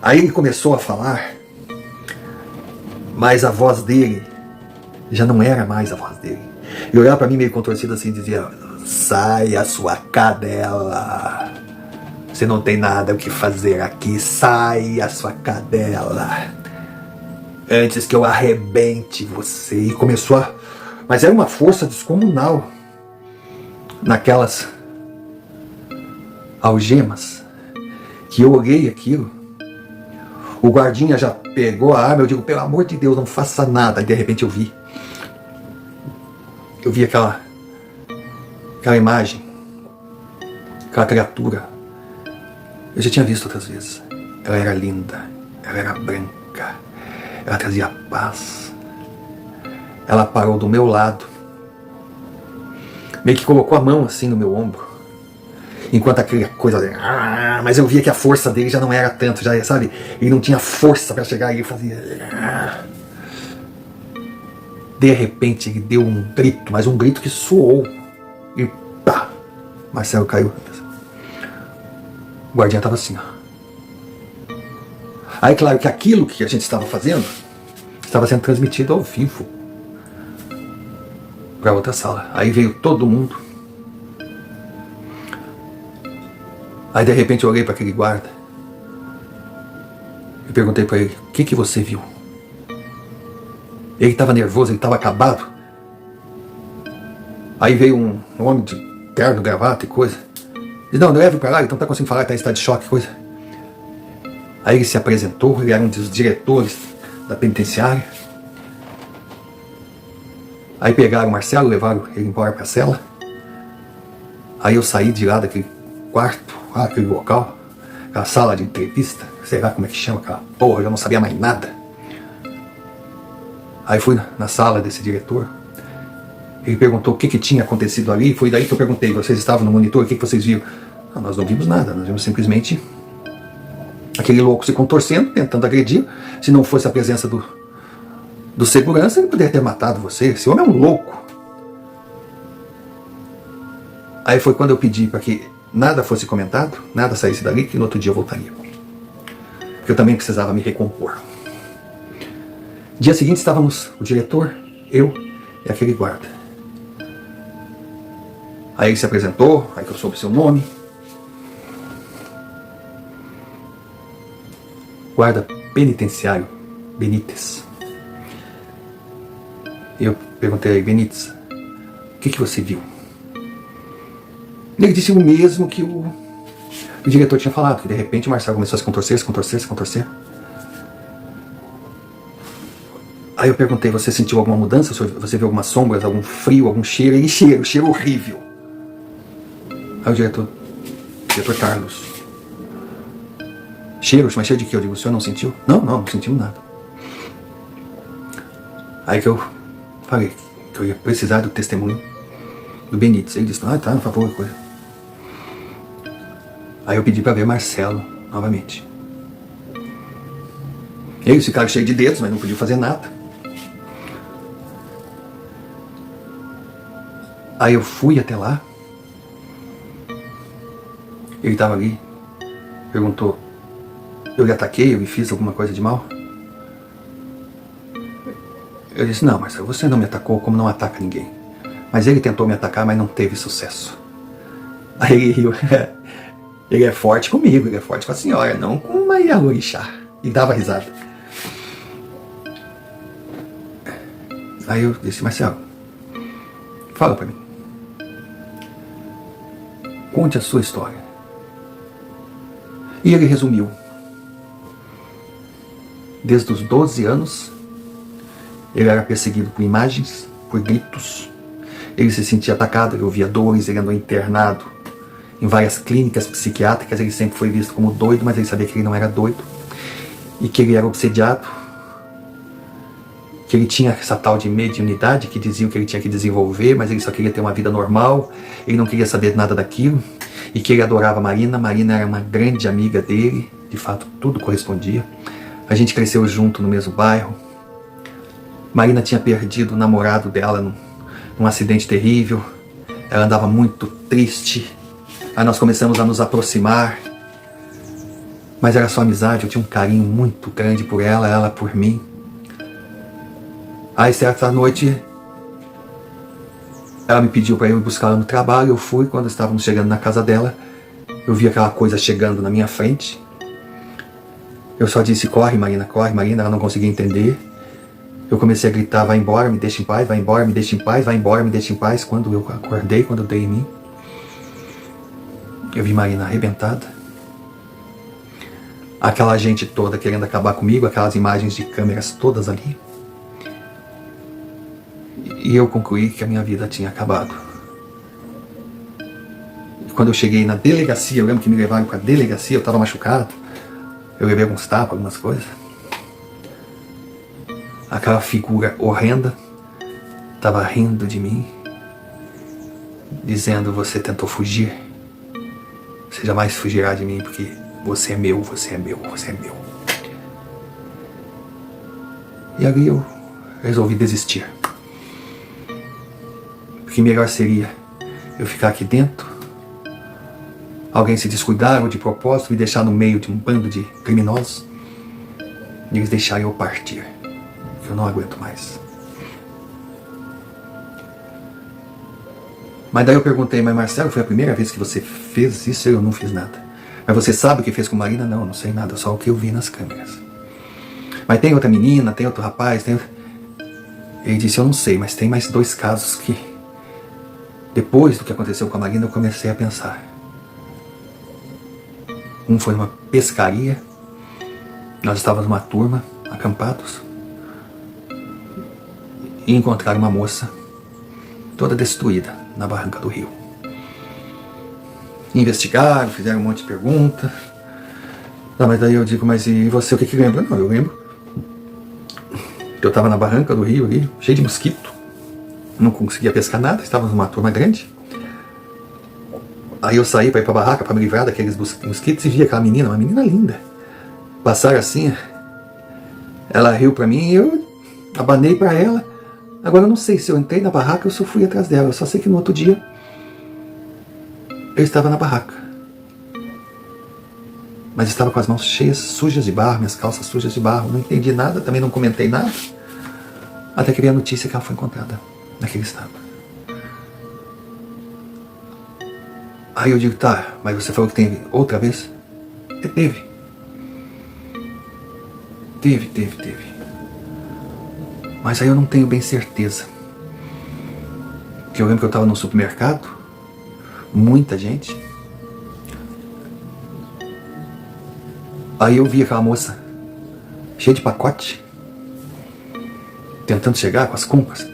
Aí ele começou a falar, mas a voz dele já não era mais a voz dele. E olhava para mim meio contorcido assim e dizia: saia, sua cadela. Você não tem nada o que fazer aqui. Saia, sua cadela. Antes que eu arrebente você. E começou a... Mas era uma força descomunal naquelas algemas, que eu olhei aquilo. O guardinha já pegou a arma. Eu digo: pelo amor de Deus, não faça nada. E de repente eu vi aquela imagem, aquela criatura. Eu já tinha visto outras vezes. Ela era linda, ela era branca, ela trazia paz. Ela parou do meu lado, meio que colocou a mão assim no meu ombro, enquanto aquela coisa... mas eu via que a força dele já não era tanto, já, sabe? Ele não tinha força para chegar e ele fazia... De repente ele deu um grito, mas um grito que soou. E pá! Marcelo caiu. O guardinha estava assim, ó. Aí claro que aquilo que a gente estava fazendo estava sendo transmitido ao vivo para outra sala. Aí veio todo mundo. Aí de repente eu olhei para aquele guarda e perguntei para ele: o que você viu? Ele estava nervoso, ele estava acabado. Aí veio um homem de terno, gravata e coisa. Disse: não, leve para lá, ele não está conseguindo falar, está em estado de choque, coisa. Aí ele se apresentou, ele era um dos diretores da penitenciária. Aí pegaram o Marcelo, levaram ele embora para a cela. Aí eu saí de lá daquele quarto, aquele local, aquela sala de entrevista, sei lá como é que chama aquela porra, eu já não sabia mais nada. Aí fui na sala desse diretor. Ele perguntou o que tinha acontecido ali. Foi daí que eu perguntei: vocês estavam no monitor, o que vocês viram? Não, nós não vimos nada, nós vimos simplesmente aquele louco se contorcendo, tentando agredir. Se não fosse a presença do segurança, ele poderia ter matado você. Esse homem é um louco. Aí foi quando eu pedi para que nada fosse comentado, nada saísse dali, que no outro dia eu voltaria. Porque eu também precisava me recompor. Dia seguinte estávamos o diretor, eu e aquele guarda. Aí ele se apresentou, aí que eu soube seu nome. Guarda penitenciário Benítez. Eu perguntei a ele: Benítez, o que você viu? Ele disse o mesmo que o diretor tinha falado, que de repente o Marcelo começou a se contorcer. Aí eu perguntei: você sentiu alguma mudança? Você viu algumas sombras, algum frio, algum cheiro? E cheiro horrível. Aí o diretor Carlos: cheiro? Mas cheiro de quê? Eu digo: o senhor não sentiu? Não sentimos nada. Aí que eu falei que eu ia precisar do testemunho do Benítez. Ele disse, tá, por favor, coisa. Aí eu pedi para ver Marcelo novamente. Eles ficaram cheios de dedos, mas não podiam fazer nada. Aí eu fui até lá. Ele estava ali. Perguntou, eu lhe ataquei, eu lhe fiz alguma coisa de mal? Eu disse, não, Marcelo, você não me atacou como não ataca ninguém. Mas ele tentou me atacar, mas não teve sucesso. Aí ele riu. Ele é forte comigo, ele é forte com a senhora, não com Maria Orixá. E dava risada. Aí eu disse, Marcelo, fala pra mim. Conte a sua história. E ele resumiu. Desde os 12 anos, ele era perseguido por imagens, por gritos. Ele se sentia atacado, ele ouvia dores, ele andou internado em várias clínicas psiquiátricas. Ele sempre foi visto como doido, mas ele sabia que ele não era doido. E que ele era obsediado. Que ele tinha essa tal de mediunidade que diziam que ele tinha que desenvolver, mas ele só queria ter uma vida normal. Ele não queria saber nada daquilo. E que ele adorava a Marina. Marina era uma grande amiga dele. De fato, tudo correspondia. A gente cresceu junto no mesmo bairro. Marina tinha perdido o namorado dela num acidente terrível. Ela andava muito triste. Aí nós começamos a nos aproximar. Mas era só amizade, eu tinha um carinho muito grande por ela, ela por mim. Aí certa noite, ela me pediu para eu ir buscar ela no trabalho. Eu fui, quando estávamos chegando na casa dela, eu vi aquela coisa chegando na minha frente. Eu só disse, corre Marina, ela não conseguia entender. Eu comecei a gritar, vai embora, me deixa em paz, vai embora, me deixa em paz, vai embora, me deixa em paz. Quando eu acordei, quando eu dei em mim, eu vi Marina arrebentada. Aquela gente toda querendo acabar comigo, aquelas imagens de câmeras todas ali. E eu concluí que a minha vida tinha acabado. E quando eu cheguei na delegacia, eu lembro que me levaram para a delegacia, eu estava machucado. Eu levei alguns tapas, algumas coisas. Aquela figura horrenda estava rindo de mim, dizendo, você tentou fugir. Você jamais fugirá de mim, porque você é meu, você é meu, você é meu. E ali eu resolvi desistir. Porque melhor seria eu ficar aqui dentro, alguém se descuidar ou de propósito me deixar no meio de um bando de criminosos e eles deixarem eu partir. Eu não aguento mais. Mas daí eu perguntei, mas Marcelo, foi a primeira vez que você fez isso? Eu não fiz nada. Mas você sabe o que fez com Marina? Não, não sei nada, só o que eu vi nas câmeras. Mas tem outra menina, tem outro rapaz, tem... Ele disse, eu não sei, mas tem mais 2 casos que, depois do que aconteceu com a Marina, eu comecei a pensar. Um foi numa pescaria, nós estávamos numa turma, acampados, e encontraram uma moça toda destruída na barranca do rio. Investigaram, fizeram um monte de perguntas. Não, mas daí eu digo, mas e você, o que lembra? Não, eu lembro que eu estava na barranca do rio ali, cheio de mosquito, não conseguia pescar nada, estávamos numa turma grande. Aí eu saí para ir para a barraca para me livrar daqueles mosquitos e vi aquela menina, uma menina linda. Passaram assim, ela riu para mim e eu abanei para ela. Agora eu não sei se eu entrei na barraca ou se eu fui atrás dela. Eu só sei que no outro dia eu estava na barraca. Mas estava com as mãos cheias, sujas de barro, minhas calças sujas de barro. Não entendi nada, também não comentei nada. Até que veio a notícia que ela foi encontrada naquele estado. Aí eu digo, tá, mas você falou que tem outra vez? Teve. Teve. Mas aí eu não tenho bem certeza. Porque eu lembro que eu estava no supermercado, muita gente. Aí eu vi aquela moça cheia de pacote, tentando chegar com as compras.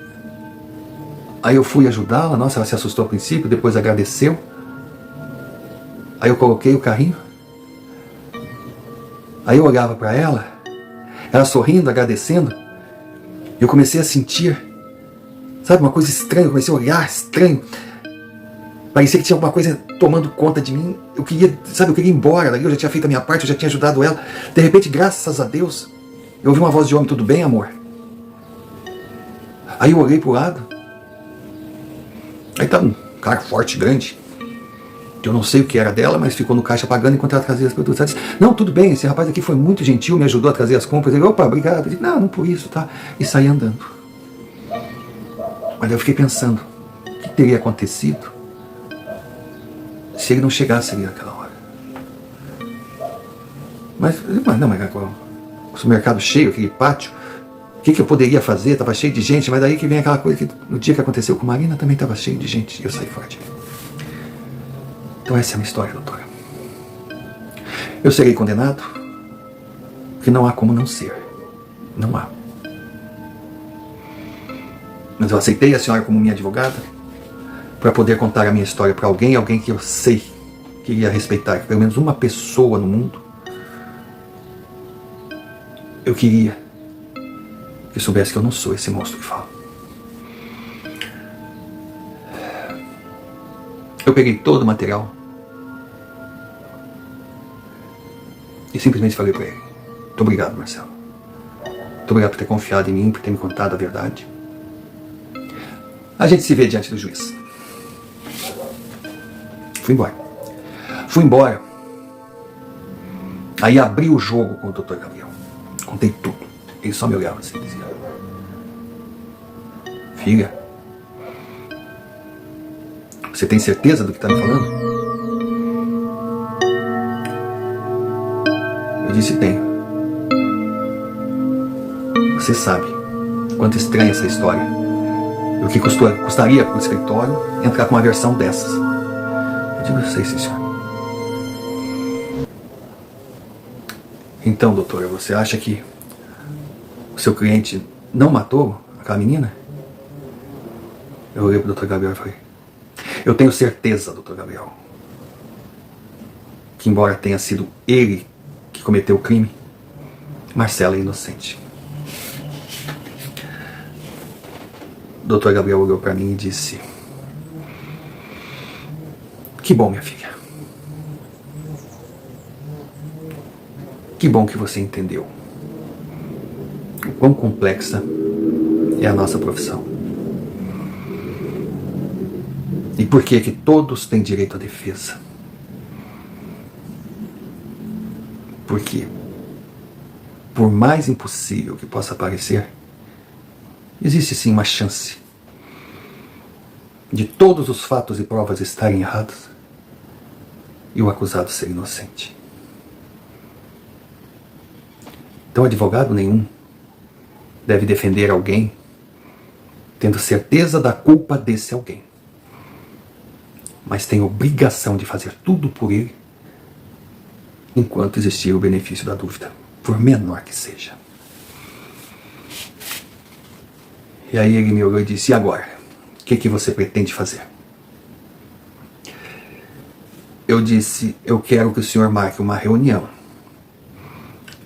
Aí eu fui ajudá-la, nossa, ela se assustou ao princípio, depois agradeceu. Aí eu coloquei o carrinho. Aí eu olhava para ela, ela sorrindo, agradecendo. Eu comecei a sentir, sabe, uma coisa estranha. Eu comecei a olhar estranho. Parecia que tinha alguma coisa tomando conta de mim. Eu queria, sabe, eu queria ir embora dali. Eu já tinha feito a minha parte, eu já tinha ajudado ela. De repente, graças a Deus, eu ouvi uma voz de homem: tudo bem, amor? Aí eu olhei pro lado. Aí tá um cara forte, grande. Eu não sei o que era dela, mas ficou no caixa pagando enquanto ela trazia as produtos. Ela disse: não, tudo bem, esse rapaz aqui foi muito gentil, me ajudou a trazer as compras. Ele: opa, obrigado. Eu disse: não, não por isso, tá? E saí andando. Mas eu fiquei pensando, o que teria acontecido se ele não chegasse ali naquela hora? Mas não, mas o supermercado cheio, aquele pátio, o que eu poderia fazer? Estava cheio de gente, mas daí que vem aquela coisa que no dia que aconteceu com Marina também estava cheio de gente e eu saí fora de mim. Então essa é a minha história, doutora. Eu serei condenado porque não há como não ser. Não há. Mas eu aceitei a senhora como minha advogada para poder contar a minha história para alguém que eu sei que iria respeitar, que pelo menos uma pessoa no mundo eu queria que soubesse que eu não sou esse monstro que fala. Eu peguei todo o material e simplesmente falei para ele: muito obrigado, Marcelo. Muito obrigado por ter confiado em mim, por ter me contado a verdade. A gente se vê diante do juiz. Fui embora. Fui embora. Aí abri o jogo com o Dr. Gabriel. Contei tudo. Ele só me olhava assim e dizia: filha, você tem certeza do que está me falando? Eu disse: tenho. Você sabe quanto estranha essa história. E o que custaria para o escritório entrar com uma versão dessas? Eu digo: eu sei, sim, senhor. Então, doutora, você acha que o seu cliente não matou aquela menina? Eu olhei para o Dr. Gabriel e falei: eu tenho certeza, Dr. Gabriel, que embora tenha sido ele que cometeu o crime, Marcela é inocente. O Dr. Gabriel olhou para mim e disse: que bom, minha filha. Que bom que você entendeu o quão complexa é a nossa profissão. E por que todos têm direito à defesa? Porque, por mais impossível que possa parecer, existe sim uma chance de todos os fatos e provas estarem errados e o acusado ser inocente. Então, advogado nenhum deve defender alguém tendo certeza da culpa desse alguém, mas tem obrigação de fazer tudo por ele enquanto existir o benefício da dúvida, por menor que seja. E aí ele me olhou e disse: e agora? O que você pretende fazer? Eu disse: eu quero que o senhor marque uma reunião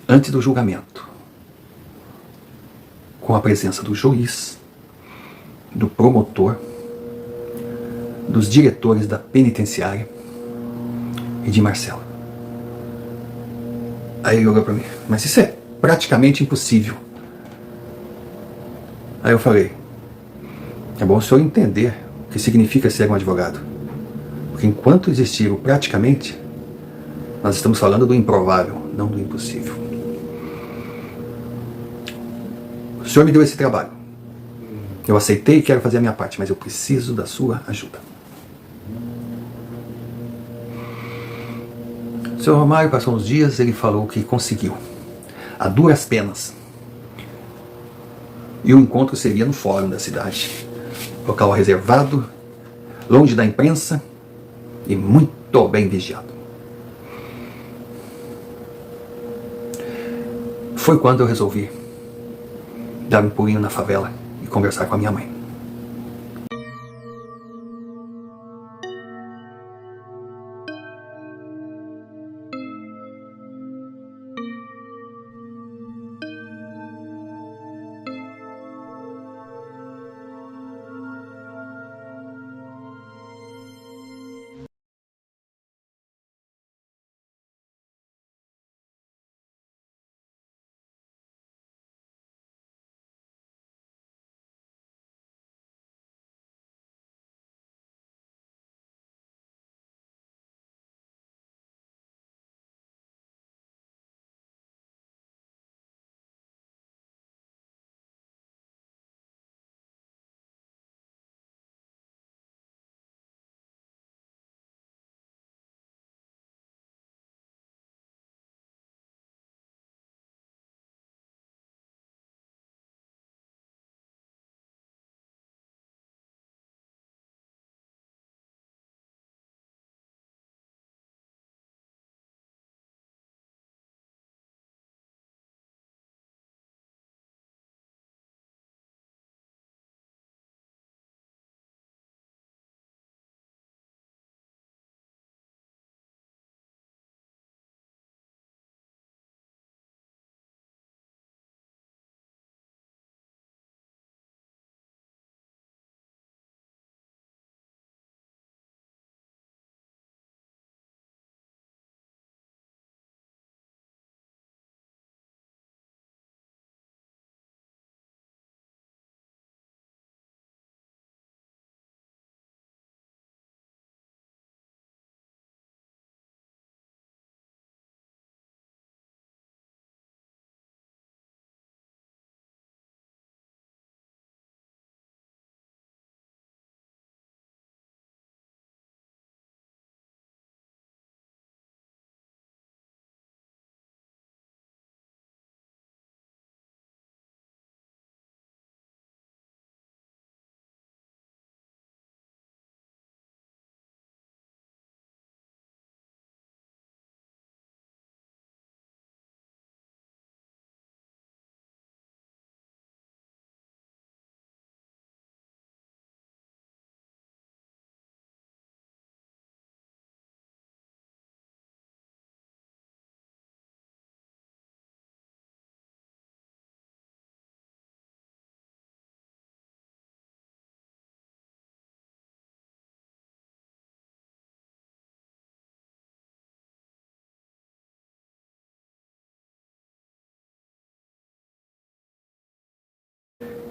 antes do julgamento, com a presença do juiz, do promotor, dos diretores da penitenciária e de Marcela. Aí ele olhou para mim: mas isso é praticamente impossível. Aí eu falei: é bom o senhor entender o que significa ser um advogado. Porque enquanto existir o praticamente, nós estamos falando do improvável, não do impossível. O senhor me deu esse trabalho. Eu aceitei e quero fazer a minha parte, mas eu preciso da sua ajuda. O senhor Romário passou uns dias, ele falou que conseguiu, a duras penas. E o encontro seria no fórum da cidade. Local reservado, longe da imprensa e muito bem vigiado. Foi quando eu resolvi dar um pulinho na favela e conversar com a minha mãe.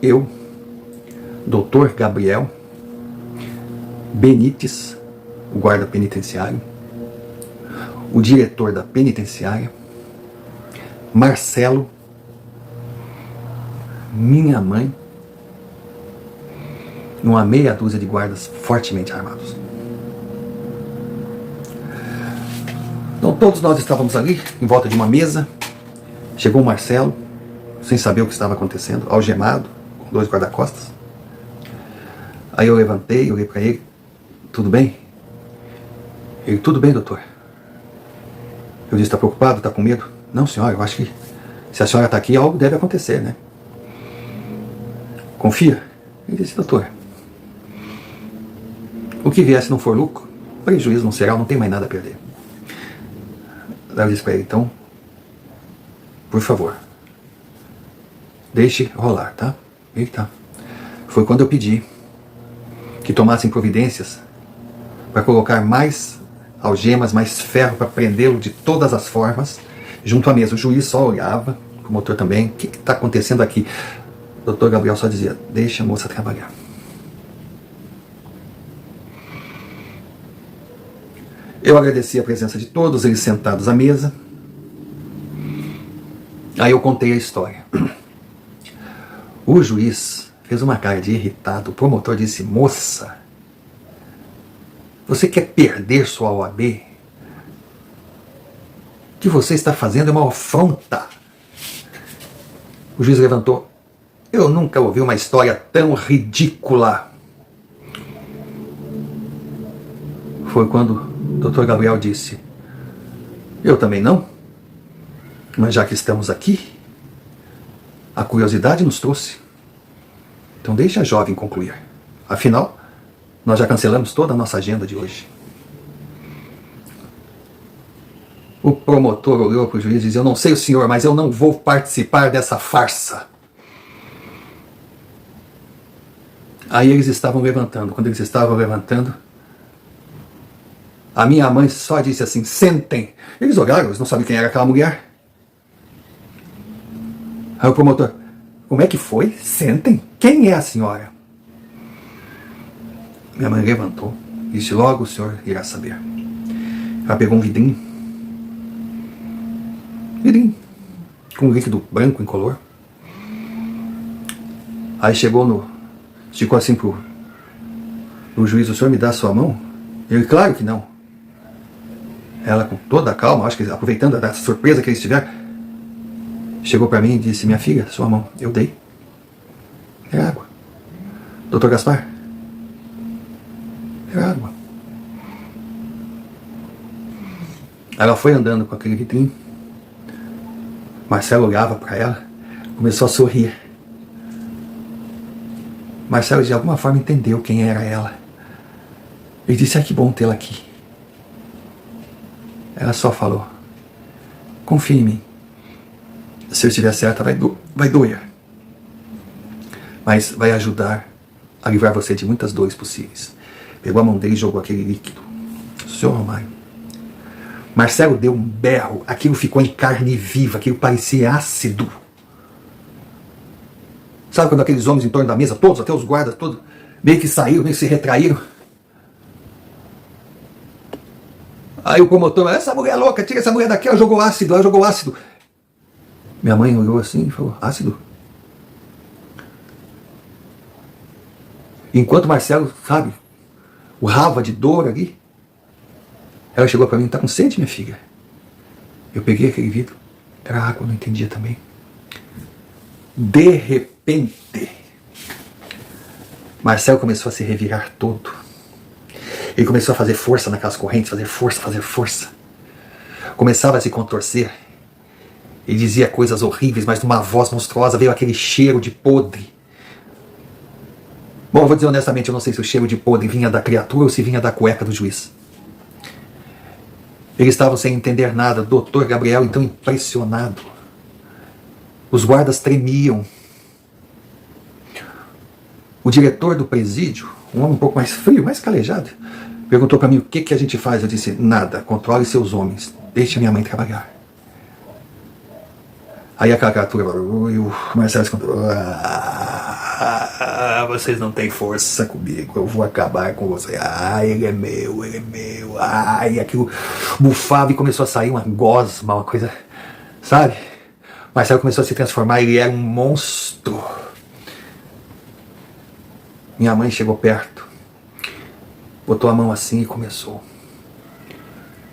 Eu, Dr. Gabriel Benites, o guarda penitenciário, o diretor da penitenciária, Marcelo, minha mãe, uma meia dúzia de guardas fortemente armados. Então todos nós estávamos ali, em volta de uma mesa. Chegou o Marcelo, sem saber o que estava acontecendo, algemado, com 2 guarda-costas. Aí eu levantei, olhei para ele. Tudo bem? Ele, tudo bem, doutor. Eu disse, está preocupado, está com medo? Não, senhora, eu acho que se a senhora está aqui, algo deve acontecer, né? Confia? Ele disse, doutor, o que vier se não for lucro, prejuízo não será, não tem mais nada a perder. Daí eu disse para ele, então, por favor, deixe rolar, tá? Ele tá. Foi quando eu pedi que tomassem providências para colocar mais algemas, mais ferro para prendê-lo de todas as formas, junto à mesa. O juiz só olhava, o promotor também. O que está acontecendo aqui? O doutor Gabriel só dizia, deixa a moça trabalhar. Eu agradeci a presença de todos, eles sentados à mesa. Aí eu contei a história. O juiz fez uma cara de irritado. O promotor disse, moça, você quer perder sua OAB? O que você está fazendo é uma afronta. O juiz levantou. Eu nunca ouvi uma história tão ridícula. Foi quando o Dr. Gabriel disse, eu também não, mas já que estamos aqui, a curiosidade nos trouxe. Então deixe a jovem concluir. Afinal, nós já cancelamos toda a nossa agenda de hoje. O promotor olhou para o juiz e disse, eu não sei o senhor, mas eu não vou participar dessa farsa. Aí eles estavam levantando. Quando eles estavam levantando, a minha mãe só disse assim, sentem. Eles olharam, eles não sabiam quem era aquela mulher. Aí o promotor, como é que foi? Sentem. Quem é a senhora? Minha mãe levantou e disse, logo o senhor irá saber. Ela pegou um vidrinho, com um líquido branco incolor. Aí esticou assim pro juiz, o senhor me dá a sua mão? Ele, claro que não. Ela, com toda a calma, acho que aproveitando a surpresa que eles tiveram, chegou para mim e disse, minha filha, sua mão. Eu dei. Era água. Doutor Gaspar? Era água. Ela foi andando com aquele vidrinho. Marcelo olhava para ela, começou a sorrir. Marcelo de alguma forma entendeu quem era ela. Ele disse, que bom tê-la aqui. Ela só falou, confie em mim. Se eu estiver certa, vai doer. Mas vai ajudar a livrar você de muitas dores possíveis. Pegou a mão dele e jogou aquele líquido. Senhor Romário. Marcelo deu um berro. Aquilo ficou em carne viva. Aquilo parecia ácido. Sabe quando aqueles homens em torno da mesa, todos, até os guardas, todos, meio que saíram, meio que se retraíram? Aí o promotor, essa mulher é louca, tira essa mulher daqui, ela jogou ácido. Minha mãe olhou assim e falou, ácido? Enquanto Marcelo, sabe, urrava de dor ali, ela chegou para mim, tá com sede, minha filha? Eu peguei aquele vidro, era água, eu não entendia também. De repente, Marcelo começou a se revirar todo. Ele começou a fazer força naquelas correntes, fazer força. Começava a se contorcer. Ele dizia coisas horríveis, mas numa voz monstruosa, veio aquele cheiro de podre. Bom, vou dizer honestamente, eu não sei se o cheiro de podre vinha da criatura ou se vinha da cueca do juiz. Eles estavam sem entender nada, doutor Gabriel então impressionado. Os guardas tremiam. O diretor do presídio, um homem um pouco mais frio, mais calejado, perguntou para mim o que a gente faz. Eu disse, nada, controle seus homens, deixe minha mãe trabalhar. Aí aquela criatura, e o Marcelo se contou. vocês não têm força comigo, eu vou acabar com você. Ele é meu, ele é meu. E aquilo bufava e começou a sair uma gosma, uma coisa, sabe? Marcelo começou a se transformar, ele era um monstro. Minha mãe chegou perto, botou a mão assim e começou.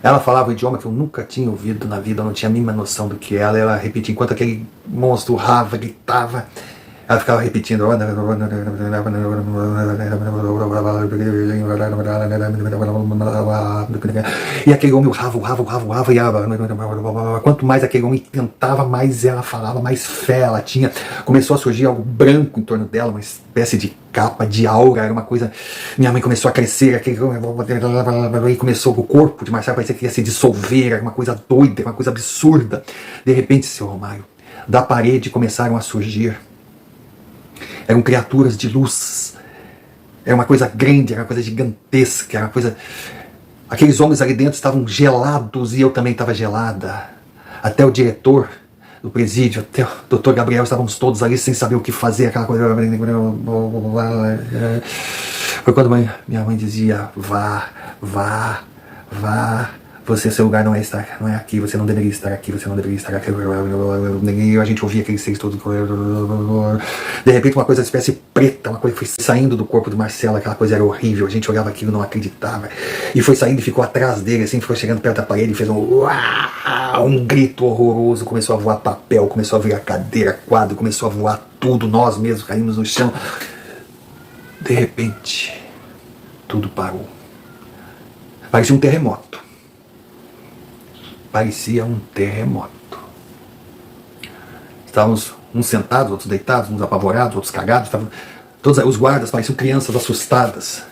Ela falava um idioma que eu nunca tinha ouvido na vida, eu não tinha a mínima noção do que era. Ela repetia, enquanto aquele monstro urrava, gritava, ela ficava repetindo. E aquele homem urrava, e ela, quanto mais aquele homem tentava, mais ela falava, mais fé ela tinha. Começou a surgir algo branco em torno dela, uma espécie de capa, de aura, era uma coisa. Minha mãe começou a crescer, e começou o corpo de Marcelo, parecia que ia se dissolver, era uma coisa doida, uma coisa absurda. De repente, seu Romário, da parede começaram a surgir. Eram criaturas de luz. Era uma coisa grande, era uma coisa gigantesca, era uma coisa. Aqueles homens ali dentro estavam gelados e eu também estava gelada. Até o diretor do presídio, até o doutor Gabriel, estávamos todos ali sem saber o que fazer, aquela coisa. Foi quando minha mãe dizia: vá, seu lugar não é aqui, você não deveria estar aqui, você não deveria estar aqui. E a gente ouvia aqueles seres todos. De repente uma coisa, uma espécie preta, uma coisa foi saindo do corpo do Marcelo, aquela coisa era horrível, a gente olhava aquilo e não acreditava. E foi saindo e ficou atrás dele, assim, ficou chegando perto da parede e fez um grito horroroso, começou a voar papel, começou a virar cadeira, quadro, começou a voar tudo, nós mesmos caímos no chão. De repente, tudo parou. Parecia um terremoto. Parecia um terremoto. Estávamos uns sentados, outros deitados, uns apavorados, outros cagados. Todos os guardas pareciam crianças assustadas.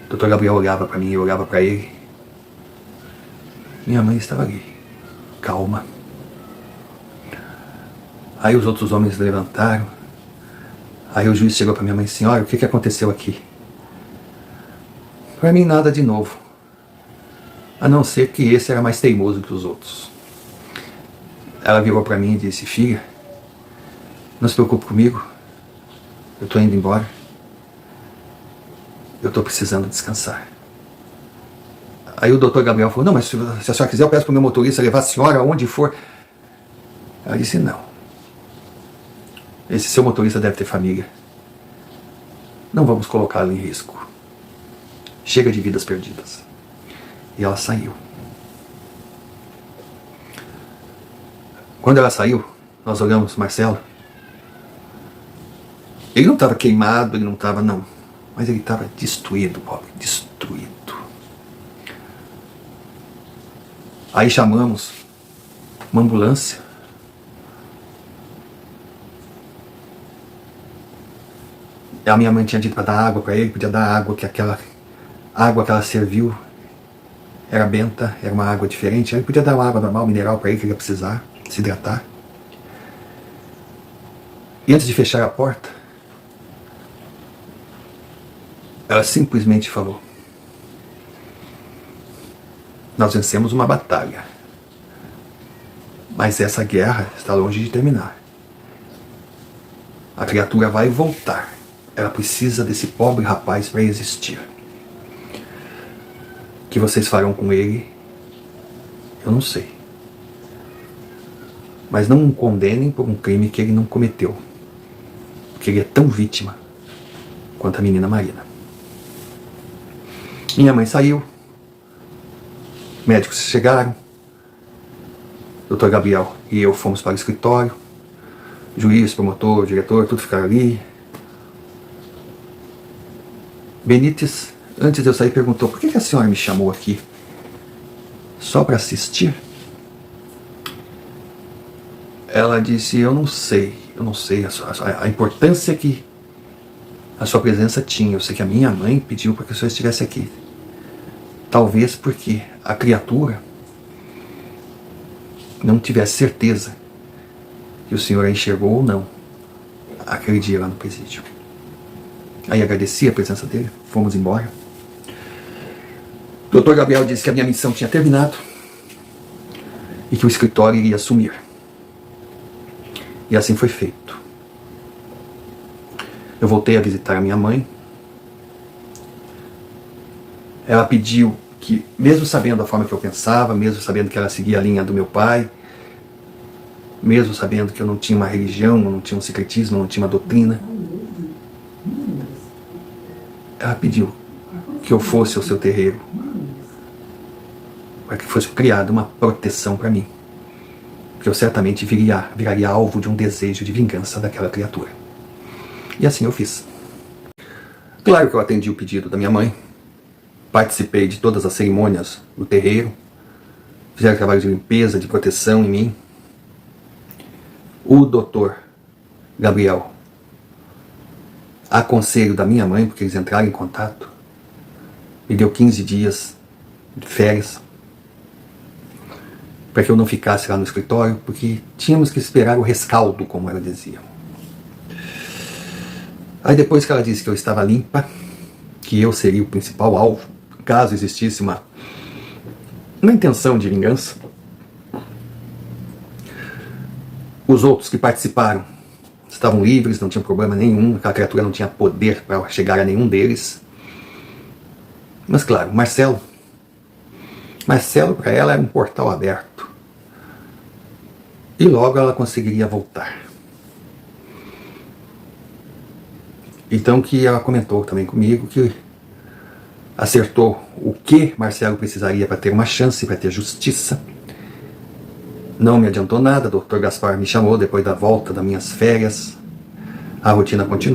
O doutor Gabriel olhava para mim, eu olhava para ele. Minha mãe estava ali, calma. Aí os outros homens levantaram. Aí o juiz chegou para minha mãe: senhora, o que aconteceu aqui? Para mim nada de novo, a não ser que esse era mais teimoso que os outros. Ela virou para mim e disse: filha, não se preocupe comigo, eu estou indo embora, eu estou precisando descansar. Aí o doutor Gabriel falou: não, mas se a senhora quiser eu peço para o meu motorista levar a senhora aonde for. Ela disse: não, esse seu motorista deve ter família, não vamos colocá-lo em risco, chega de vidas perdidas. E ela saiu. Quando ela saiu, nós olhamos Marcelo. Ele não estava queimado, ele não estava, não. Mas ele estava destruído, pobre, destruído. Aí chamamos uma ambulância. A minha mãe tinha dito para dar água para ele, podia dar água, que aquela água que ela serviu era benta, era uma água diferente. Ele podia dar uma água normal, mineral para ele, que ele ia precisar se hidratar. E antes de fechar a porta, ela simplesmente falou: nós vencemos uma batalha, mas essa guerra está longe de terminar. A criatura vai voltar. Ela precisa desse pobre rapaz para existir. O que vocês farão com ele, eu não sei. Mas não o condenem por um crime que ele não cometeu. Porque ele é tão vítima quanto a menina Marina. Minha mãe saiu. Médicos chegaram. Dr. Gabriel e eu fomos para o escritório. Juiz, promotor, diretor, tudo ficaram ali. Benítez, antes de eu sair, perguntou: por que a senhora me chamou aqui? Só para assistir? Ela disse: eu não sei a importância que a sua presença tinha. Eu sei que a minha mãe pediu para que o senhor estivesse aqui. Talvez porque a criatura não tivesse certeza que o senhor a enxergou ou não aquele dia lá no presídio. Aí agradeci a presença dele, fomos embora. O Dr. Gabriel disse que a minha missão tinha terminado e que o escritório iria sumir. E assim foi feito. Eu voltei a visitar a minha mãe. Ela pediu que, mesmo sabendo a forma que eu pensava, mesmo sabendo que ela seguia a linha do meu pai, mesmo sabendo que eu não tinha uma religião, não tinha um secretismo, não tinha uma doutrina, ela pediu que eu fosse ao seu terreiro, para que fosse criada uma proteção para mim, porque eu certamente viraria alvo de um desejo de vingança daquela criatura. E assim eu fiz. Claro que eu atendi o pedido da minha mãe, participei de todas as cerimônias do terreiro, fizeram trabalho de limpeza, de proteção em mim. O doutor Gabriel, a conselho da minha mãe, porque eles entraram em contato, me deu 15 dias de férias para que eu não ficasse lá no escritório, porque tínhamos que esperar o rescaldo, como ela dizia. Aí depois que ela disse que eu estava limpa, que eu seria o principal alvo, caso existisse uma intenção de vingança, os outros que participaram estavam livres, não tinha problema nenhum, aquela criatura não tinha poder para chegar a nenhum deles. Mas claro, Marcelo para ela era um portal aberto. E logo ela conseguiria voltar. Então que ela comentou também comigo que acertou o que Marcelo precisaria para ter uma chance, para ter justiça. Não me adiantou nada, o Dr. Gaspar me chamou depois da volta das minhas férias. A rotina continua.